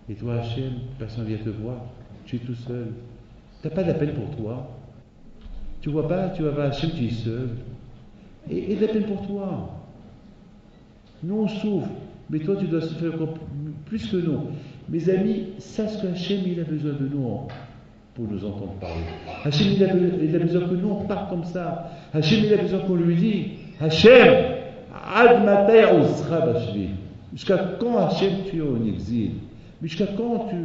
Et toi, Hachem, personne ne vient te voir. Tu es tout seul. Tu n'as pas de la peine pour toi. Tu vois pas, tu vas voir Hachem, tu es seul. Et de la peine pour toi. Nous, on souffre. Mais toi, tu dois souffrir encore plus que nous. Mes amis, sache que Hachem, il a besoin de nous pour nous entendre parler. Hachem, il a besoin que nous, on parte comme ça. Hachem, il a besoin qu'on lui dise, Hachem, ad matay usra bashvi. Jusqu'à quand, Hachem, tu es en exil? Mais jusqu'à quand tu...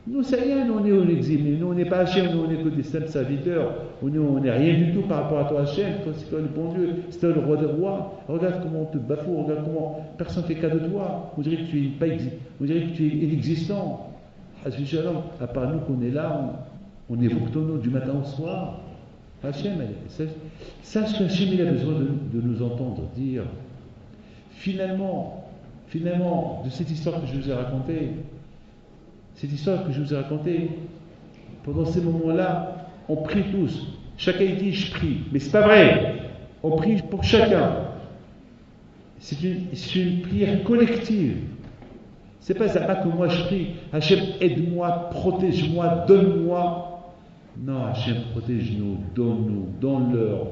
Nous, c'est rien, nous, on est en exil, mais nous, on n'est pas Hachem, nous, on n'est que des simples serviteurs. On n'est rien du tout par rapport à toi, Hachem. Toi, c'est toi le bon Dieu, c'est toi le roi des rois. Regarde comment on te bafoue, regarde comment personne ne fait cas de toi. On dirait que tu es pas on dirait que tu es inexistant. À part nous qu'on est là, on évoque ton nom du matin au soir. Hachem, sache que Hachem, il a besoin de nous entendre dire. Finalement, de cette histoire que je vous ai racontée, pendant ces moments-là, on prie tous. Chacun dit je prie, mais c'est pas vrai. On prie pour chacun. C'est une prière collective. C'est pas que moi je prie. Hachem, aide-moi, protège-moi, donne-moi. Non, Hachem, protège-nous, donne-nous, donne-leur.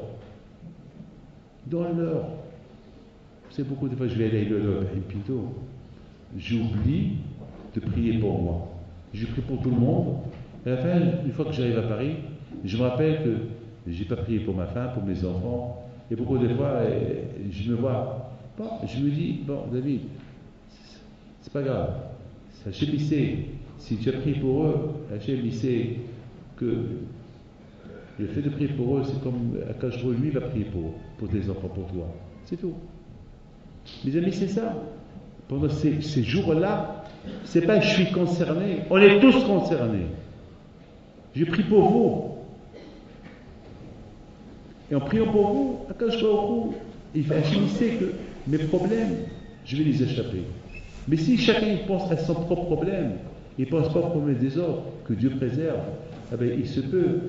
Donne-leur. Vous savez, beaucoup de fois, je vais aller à Pinto. J'oublie de prier pour moi. Je prie pour tout le monde. À la fin, une fois que j'arrive à Paris, je me rappelle que je n'ai pas prié pour ma femme, pour mes enfants. Et beaucoup de fois, je me vois. Bon, je me dis, bon, David, c'est pas grave. Hachem, il sait, si tu as prié pour eux, Hachem, il sait que le fait de prier pour eux, c'est comme Akash Baruch Hu, lui va prier pour tes enfants, pour toi. C'est tout. Mes amis, c'est ça. Pendant ces jours-là, c'est pas je suis concerné, on est tous concernés. Je prie pour vous. Et en priant pour vous, Akash Baruch Hu, il sait que mes problèmes, je vais les échapper. Mais si chacun pense à son propre problème, il ne pense pas au problème des autres, que Dieu préserve, eh bien, il se peut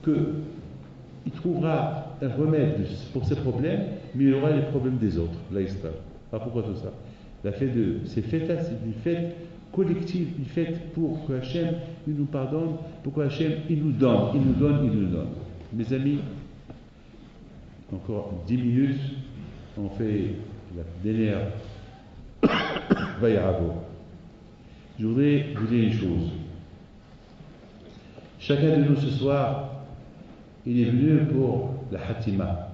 qu'il trouvera un remède pour ses problèmes, mais il aura les problèmes des autres. Là, il sera. Alors pourquoi tout ça? Ces fêtes-là, c'est une fête collective, une fête pour que Hachem il nous pardonne, pour que Hachem il nous donne. Mes amis, encore 10 minutes, on fait la dernière Vayaravo. Je voudrais vous dire une chose. Chacun de nous ce soir, il est venu pour la Hatima.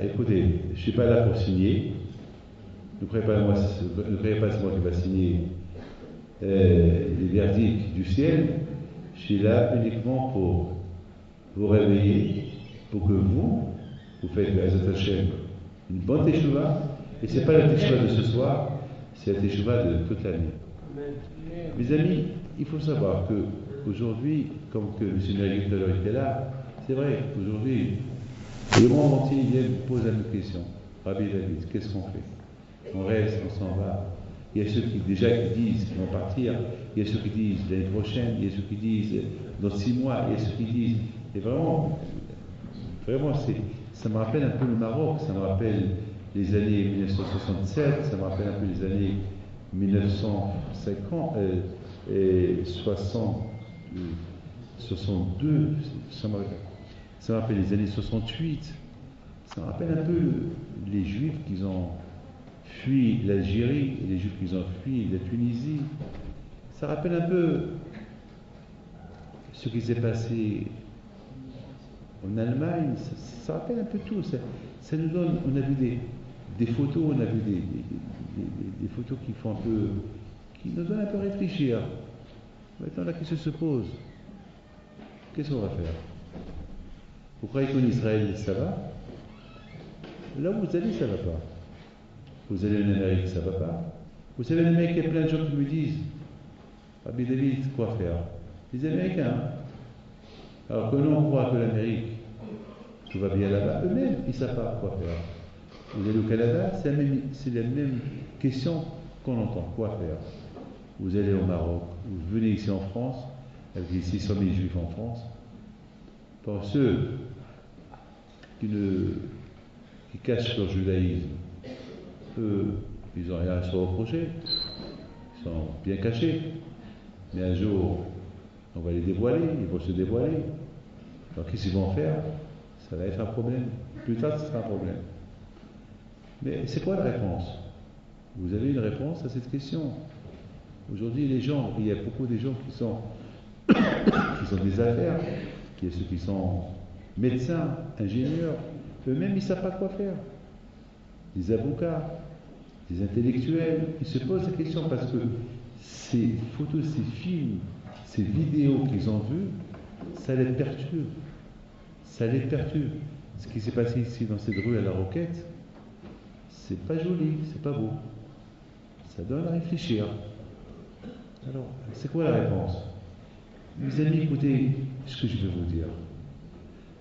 Écoutez, je ne suis pas là pour signer. Ne croyez pas c'est moi qui va signer les verdicts du ciel. Je suis là uniquement pour vous réveiller, pour que vous faites Be'ezrat Hashem une bonne teshuva. Et ce n'est pas la teshuva de ce soir, c'est la teshuva de toute l'année. Mes amis, il faut savoir que aujourd'hui, comme que M. Nagui tout à l'heure était là, c'est vrai, aujourd'hui, le monde entier vient me poser la même question. Rabbi David, qu'est-ce qu'on fait? On reste, on s'en va. Il y a ceux qui disent qu'ils vont partir, il y a ceux qui disent l'année prochaine, il y a ceux qui disent dans 6 mois, il y a ceux qui disent. Et vraiment, ça me rappelle un peu le Maroc, ça me rappelle les années 1967, ça me rappelle un peu les années 1950 et 62, ça me rappelle les années 68, ça me rappelle un peu les Juifs qui ont fui l'Algérie, les Juifs qui ont fui la Tunisie, Ça rappelle un peu ce qui s'est passé en Allemagne, ça rappelle un peu tout. Ça nous donne, on a vu des photos, on a vu des photos qui font un peu, qui nous donnent un peu réfléchir. Maintenant, la question se pose. Qu'est-ce qu'on va faire? Vous croyez qu'en Israël, ça va? Là où vous allez, ça ne va pas. Vous allez en Amérique, ça ne va pas. Vous savez, en Amérique, il y a plein de gens qui me disent, Rabbi David, quoi faire? Les Américains. Alors que nous, on croit que l'Amérique, tout va bien là-bas. Eux-mêmes, ils ne savent pas quoi faire. Vous allez au Canada, c'est la même question qu'on entend. Quoi faire? Vous allez au Maroc, vous venez ici en France, avec les 600 000 juifs en France. Pour ceux qui cachent leur judaïsme, eux, ils n'ont rien à se reprocher, ils sont bien cachés. Mais un jour, on va les dévoiler, ils vont se dévoiler. Alors qu'est-ce qu'ils vont faire? Ça va être un problème. Plus tard, ce sera un problème. Mais c'est quoi la réponse? Vous avez une réponse à cette question? Aujourd'hui, les gens, il y a beaucoup de gens qui sont des affaires, il y a ceux qui sont médecins, ingénieurs, eux-mêmes, ils ne savent pas quoi faire. Des avocats, des intellectuels, ils se posent la question parce que ces photos, ces films, ces vidéos qu'ils ont vues, ça les perturbe. Ça les perturbe. Ce qui s'est passé ici dans cette rue à La Roquette, c'est pas joli, c'est pas beau. Ça donne à réfléchir. Alors, c'est quoi la réponse? Mes amis, écoutez ce que je vais vous dire.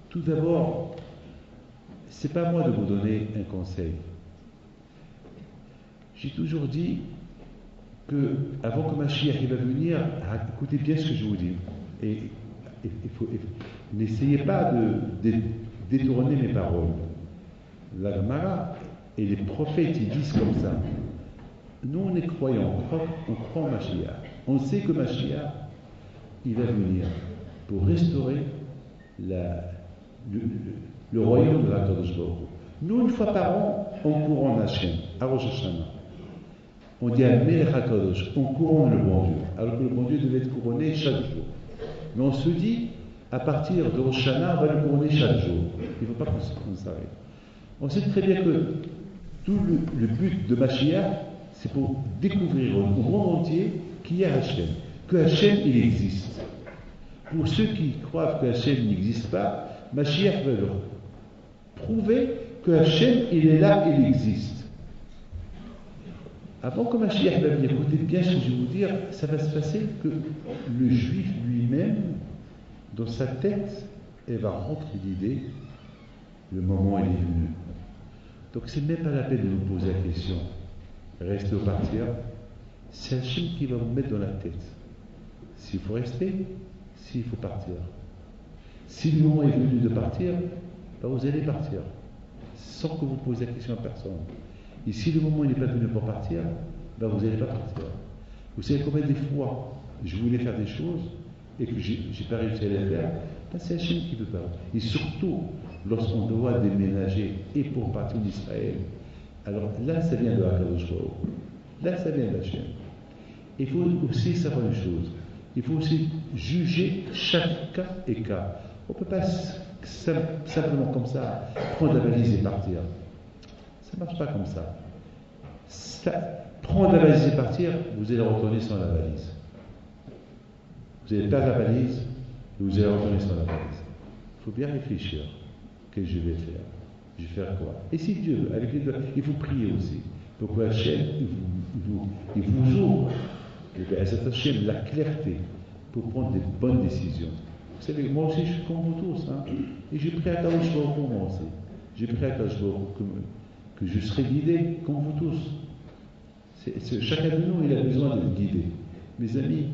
Tout d'abord, c'est pas à moi de vous donner un conseil. J'ai toujours dit que, avant que Mashiach va venir, écoutez bien ce que je vous dis. Et n'essayez pas de détourner mes paroles. La Gemara et les prophètes, ils disent comme ça. Nous, on est croyants, on croit en Mashiach. On sait que Mashiach, il va venir pour restaurer le royaume de la Kadosh Baruch Hu. Nous, une fois par an, on couronne Hachem, à Rosh Hashanah. On dit à Melech HaKadosh, on couronne le bon Dieu, alors que le bon Dieu devait être couronné chaque jour. Mais on se dit, à partir de Rosh Hashanah, on va le couronner chaque jour. Il ne faut pas qu'on s'arrête. On sait très bien que tout le but de Mashiach, c'est pour découvrir au monde entier qu'il y a Hachem, que Hachem, il existe. Pour ceux qui croient que Hachem n'existe pas, Mashiach va leur prouver que Hachem, il est là, il existe. Avant que Mashiach va venir, écoutez bien ce que je vais vous dire, ça va se passer que le juif lui-même, dans sa tête, elle va rentrer l'idée, le moment il est venu. Donc c'est même pas la peine de vous poser la question. Rester ou partir, c'est Hachem qui va vous mettre dans la tête. S'il faut rester, s'il faut partir. Si le moment est venu de partir, ben vous allez partir, sans que vous posiez la question à personne. Et si le moment n'est pas venu pour partir, ben vous n'allez pas partir. Vous savez combien de fois je voulais faire des choses et que je n'ai pas réussi à les faire? Ben c'est Hachem qui veut pas. Et surtout, lorsqu'on doit déménager et pour partir d'Israël, alors là, ça vient de HaKadosh Baruch Hu. Là, ça vient d'Hachem. Il faut aussi savoir une chose. Il faut aussi juger chaque cas et cas. On ne peut pas simplement comme ça prendre la valise et partir. Ça ne marche pas comme ça. Prendre la valise et partir, vous allez retourner sans la valise. Vous allez perdre la valise et vous allez retourner sans la valise. Il faut bien réfléchir. Qu'est-ce que je vais faire? Je vais faire quoi? Et si Dieu, avec les deux, il faut prier aussi. Pour que Hachem, il vous ouvre, à cet Hachem, la clarté pour prendre des bonnes décisions. Vous savez, moi aussi, je suis comme vous tous. Hein, et j'ai pris à Kadosh Baruch Hu, moi aussi. J'ai pris à Kadosh Baruch Hu que je serai guidé comme vous tous. Chacun de nous, il a besoin d'être guidé. Mes amis,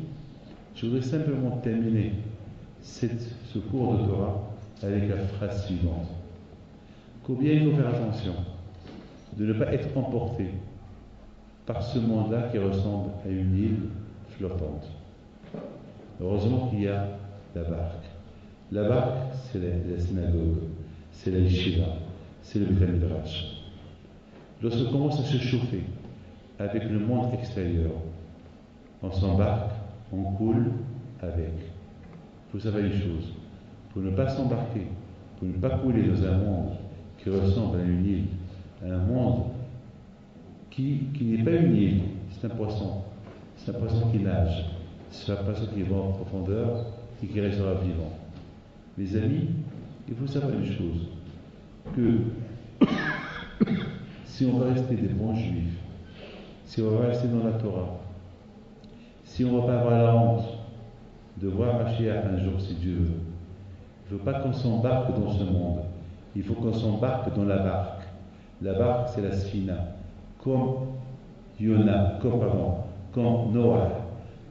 je voudrais simplement terminer ce cours de Torah avec la phrase suivante. Combien il faut faire attention de ne pas être emporté par ce monde-là qui ressemble à une île flottante. Heureusement qu'il y a la barque. La barque, c'est la synagogue, c'est la yeshiva, c'est le Beit Midrash. Lorsqu'on commence à se chauffer avec le monde extérieur, on s'embarque on coule avec. Il faut savoir une chose, pour ne pas s'embarquer, pour ne pas couler dans un monde qui ressemble à une île, à un monde qui n'est pas une île, c'est un poisson qui nage, c'est un poisson qui va en profondeur et qui restera vivant. Mes amis, il faut savoir une chose, que si on va rester des bons juifs, si on va rester dans la Torah, si on ne va pas avoir la honte de voir Mashiach un jour si Dieu veut, il ne faut pas qu'on s'embarque dans ce monde, il faut qu'on s'embarque dans la barque. La barque, c'est la Sfina. Comme Noah,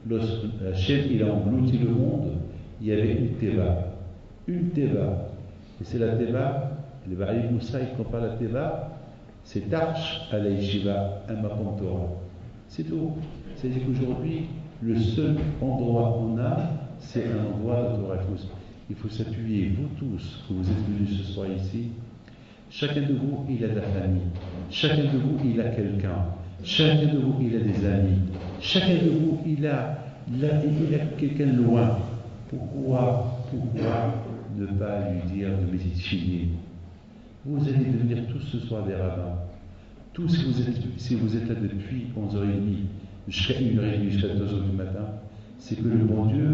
lorsque Hachem il a englouti le monde, il y avait une Teva. Une Teva. Et c'est la Teva, le Baal Moussa, il compare la Teva, c'est Arch à la Yeshiva, un Makom Torah. C'est tout. C'est-à-dire qu'aujourd'hui, le seul endroit qu'on a, c'est un endroit de Torah. Il faut s'appuyer, vous tous, que vous êtes venus ce soir ici, chacun de vous, il a de la famille. Chacun de vous, il a quelqu'un. Chacun de vous, il a des amis. Chacun de vous, il a quelqu'un de loin. Pourquoi ne pas lui dire de méditer? Vous allez devenir tous ce soir des rabbins. Tous, si vous êtes là depuis 11h30 jusqu'à 1h30, jusqu'à 2h du matin, c'est que le bon Dieu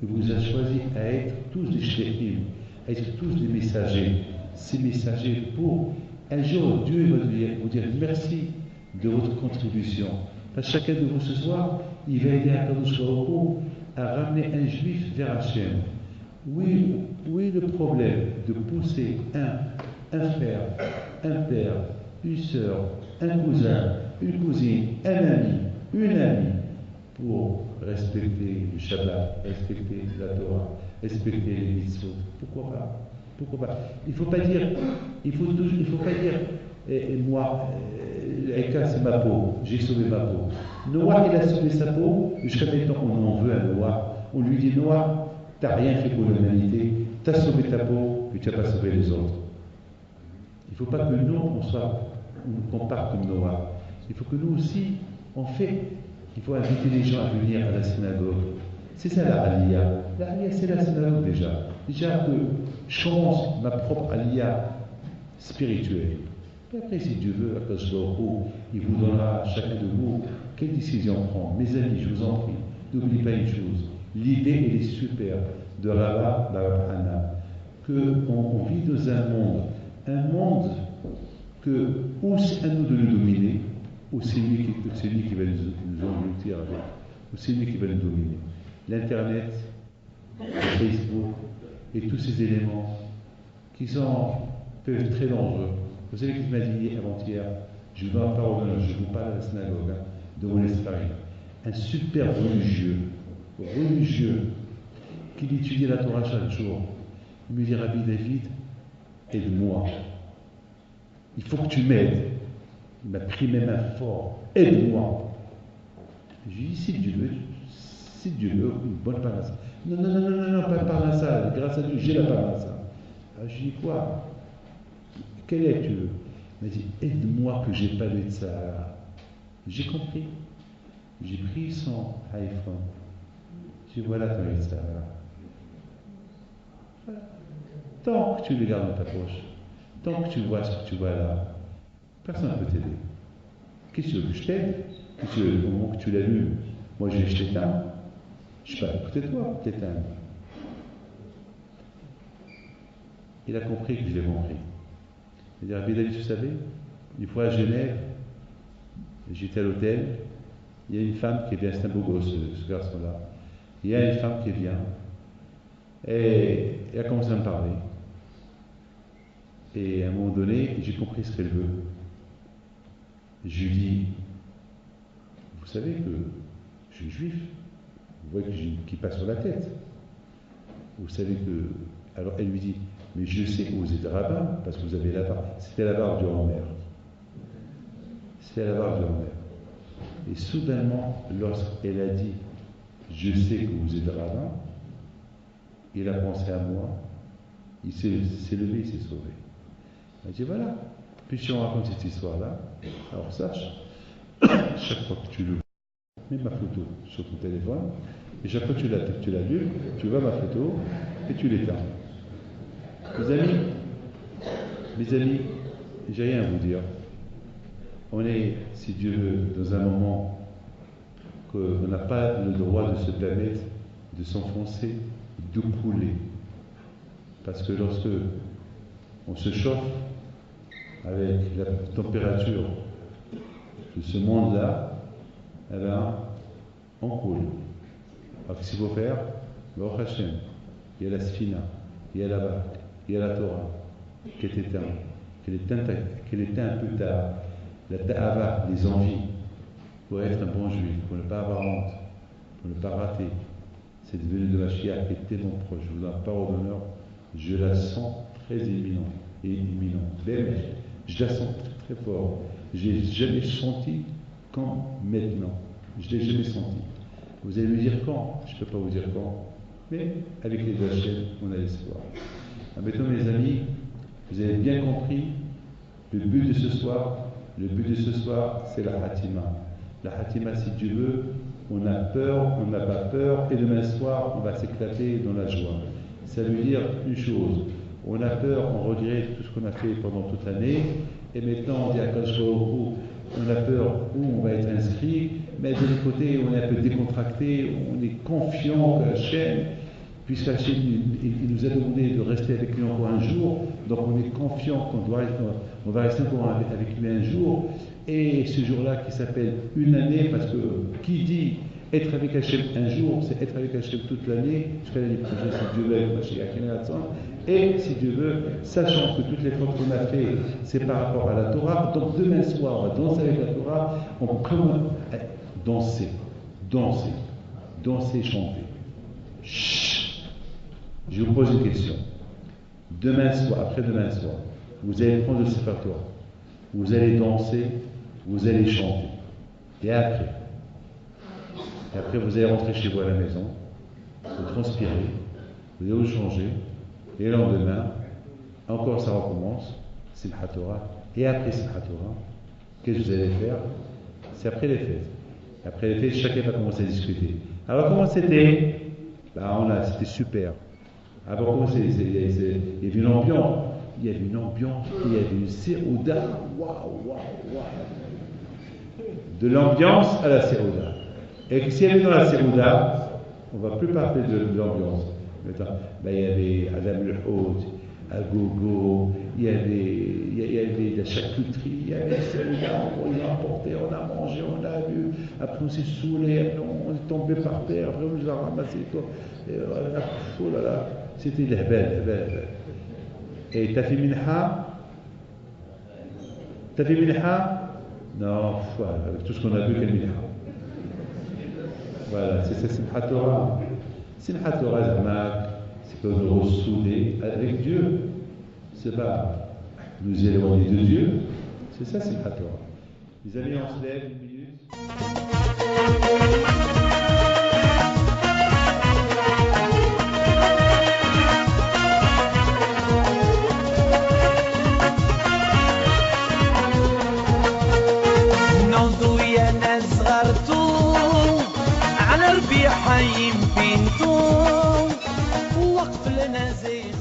vous a choisi à être tous des shlichim, à être tous des messagers. Ces messagers pour un jour, Dieu va vous dire merci de votre contribution. Parce que chacun de vous ce soir, il va aider Akadosh Baruch Hu à ramener un juif vers Hachem. Oui, le problème de pousser un frère, un père, une sœur, un cousin, une cousine, un ami, une amie, pour respecter le Shabbat, respecter la Torah, respecter les mitzvot. Pourquoi pas? Il ne faut pas dire, moi, Eka c'est ma peau, j'ai sauvé ma peau. Noah, il a sauvé sa peau, jusqu'à maintenant on en veut à Noah. On lui dit, Noah, tu n'as rien fait pour l'humanité, tu as sauvé ta peau, puis tu n'as pas sauvé les autres. Il ne faut pas que nous, on compare comme Noah. Il faut que nous aussi, il faut inviter les gens à venir à la synagogue. C'est ça la Aliyah. La Aliyah, c'est la synagogue déjà. Déjà que je commence ma propre Aliyah spirituelle. Et après, si Dieu veut, Akadosh Baruch Hu, il vous donnera, chacun de vous, quelle décision prendre. Mes amis, je vous en prie, n'oubliez pas une chose. L'idée, elle est super, de Rabba Barabhana, qu'on vit dans un monde où c'est à nous de le dominer, ou c'est lui qui va nous engloutir avec, ou c'est lui qui va nous dominer. L'Internet, le Facebook et tous ces éléments qui peuvent être très dangereux. Vous savez qu'il m'a dit avant-hier, je vous parle à la synagogue de Moulin-Paris, un super religieux qui étudie la Torah chaque jour. Il me dit, Rabbi David, aide-moi. Il faut que tu m'aides. Il m'a pris mes mains fort. Aide-moi. Je lui dis, si Dieu veut, une bonne parnassa. Non, pas parnassa. Grâce à Dieu, j'ai la parnassa. Alors, je lui dis, quoi? Quelle aide tu veux? Il m'a dit, aide-moi que j'ai pas de ça. J'ai compris. J'ai pris son iPhone. J'ai dit, voilà ton ça. Voilà. Tant que tu le gardes dans ta poche, tant que tu vois ce que tu vois là, personne ne peut t'aider. Qu'est-ce que tu veux que je t'aide? Qu'est-ce que tu veux, au moment que tu l'allumes, moi je t'éteins. Je ne suis pas à côté de toi, t'éteindre. Il a compris que je l'ai compris. Il a dit, Rabbi David, vous savez, une fois à Genève, j'étais à l'hôtel, il y a une femme qui vient, c'est un beau gosse, ce garçon-là. Il y a une femme qui vient, et elle a commencé à me parler. Et à un moment donné, j'ai compris ce qu'elle veut. Je lui dis, vous savez que je suis juif, vous voyez que j'ai qui passe sur la tête. Vous savez que... Alors elle lui dit, mais je sais que vous êtes rabbin, parce que vous avez la barbe. C'était la barbe du Homer. C'était la barbe du Homer. Et soudainement, lorsqu'elle a dit, je sais que vous êtes rabbin, il a pensé à moi, il s'est levé, il s'est sauvé. Il a dit, voilà, puis si on raconte cette histoire-là, alors sache, chaque fois que tu le vois, mets ma photo sur ton téléphone, et chaque fois que tu l'allumes, tu vois ma photo, et tu l'éteins. Mes amis, j'ai rien à vous dire. On est, si Dieu veut, dans un moment qu'on n'a pas le droit de se permettre de s'enfoncer, de couler. Parce que lorsque on se chauffe avec la température de ce monde-là, eh bien, on coule. Alors qu'est-ce qu'il faut faire? Baruch Hashem, il y a la Sfina, il y a la barque, il y a la Torah, qui est éteinte, qu'elle éteint un peu tard, la ta'ava, les envies, pour être un bon juif, pour ne pas avoir honte, pour ne pas rater. Cette venue de Mashiach est tellement proche, je vous donne parole d'honneur, je la sens très imminente. Je la sens très, très fort. Je n'ai jamais senti quand maintenant. Je ne l'ai jamais senti. Vous allez me dire quand? Je ne peux pas vous dire quand. Mais avec les Hachem, on a l'espoir. Maintenant, mes amis, vous avez bien compris le but de ce soir. Le but de ce soir, c'est la Hatima. La Hatima, si Dieu veut, on a peur, on n'a pas peur, et demain soir, on va s'éclater dans la joie. Ça veut dire une chose, on a peur, on regrette tout ce qu'on a fait pendant toute l'année, et maintenant on dit à Kadosh Baruch Hu, on a peur où on va être inscrit, mais de l'autre côté, on est un peu décontracté, on est confiant que Hachem, puisque Hachem il nous a demandé de rester avec lui encore un jour, donc on est confiant qu'on va rester encore avec lui un jour, et ce jour-là qui s'appelle une année, parce que qui dit être avec Hachem un jour, c'est être avec Hachem toute l'année, jusqu'à l'année prochaine, si Dieu veut, et si Dieu veut, sachant que toutes les fautes qu'on a fait, c'est par rapport à la Torah, donc demain soir, on va danser avec la Torah, on commence à danser, chanter. Chut. Je vous pose une question. Demain soir, après-demain soir, vous allez prendre le Sefer Torah, vous allez danser, vous allez chanter, et après, vous allez rentrer chez vous à la maison, vous transpirez, vous allez vous changer, et le lendemain, encore ça recommence, Simchat Torah, et après Simchat Torah, qu'est-ce que vous allez faire? C'est après les fêtes. Après les fêtes, chacun va commencer à discuter. Alors comment c'était? C'était super. Alors comment il y avait une ambiance, il y avait une sérouda, waouh. De l'ambiance à la sérouda. Et s'il y avait dans la sérouda, on ne va plus parler de l'ambiance. Il y avait Adam le Haut, à gogo, il y avait de la charcuterie, il y avait la sérouda, on a emporté, on a mangé, on a bu, après on s'est saoulé, on est tombé par terre, après on nous a ramassé tout. Oh là là, c'était l'hbel. Et t'as fait minha? Non, avec tout ce qu'on a vu, quel minha. Voilà, c'est ça, Simchat Torah. Simchat Torah, c'est que nous ressouder avec Dieu. C'est pas nous éloigner de Dieu. C'est ça, Simchat Torah. Les amis, on se lève une minute. على ربيع حي بينتو وقف لنا زين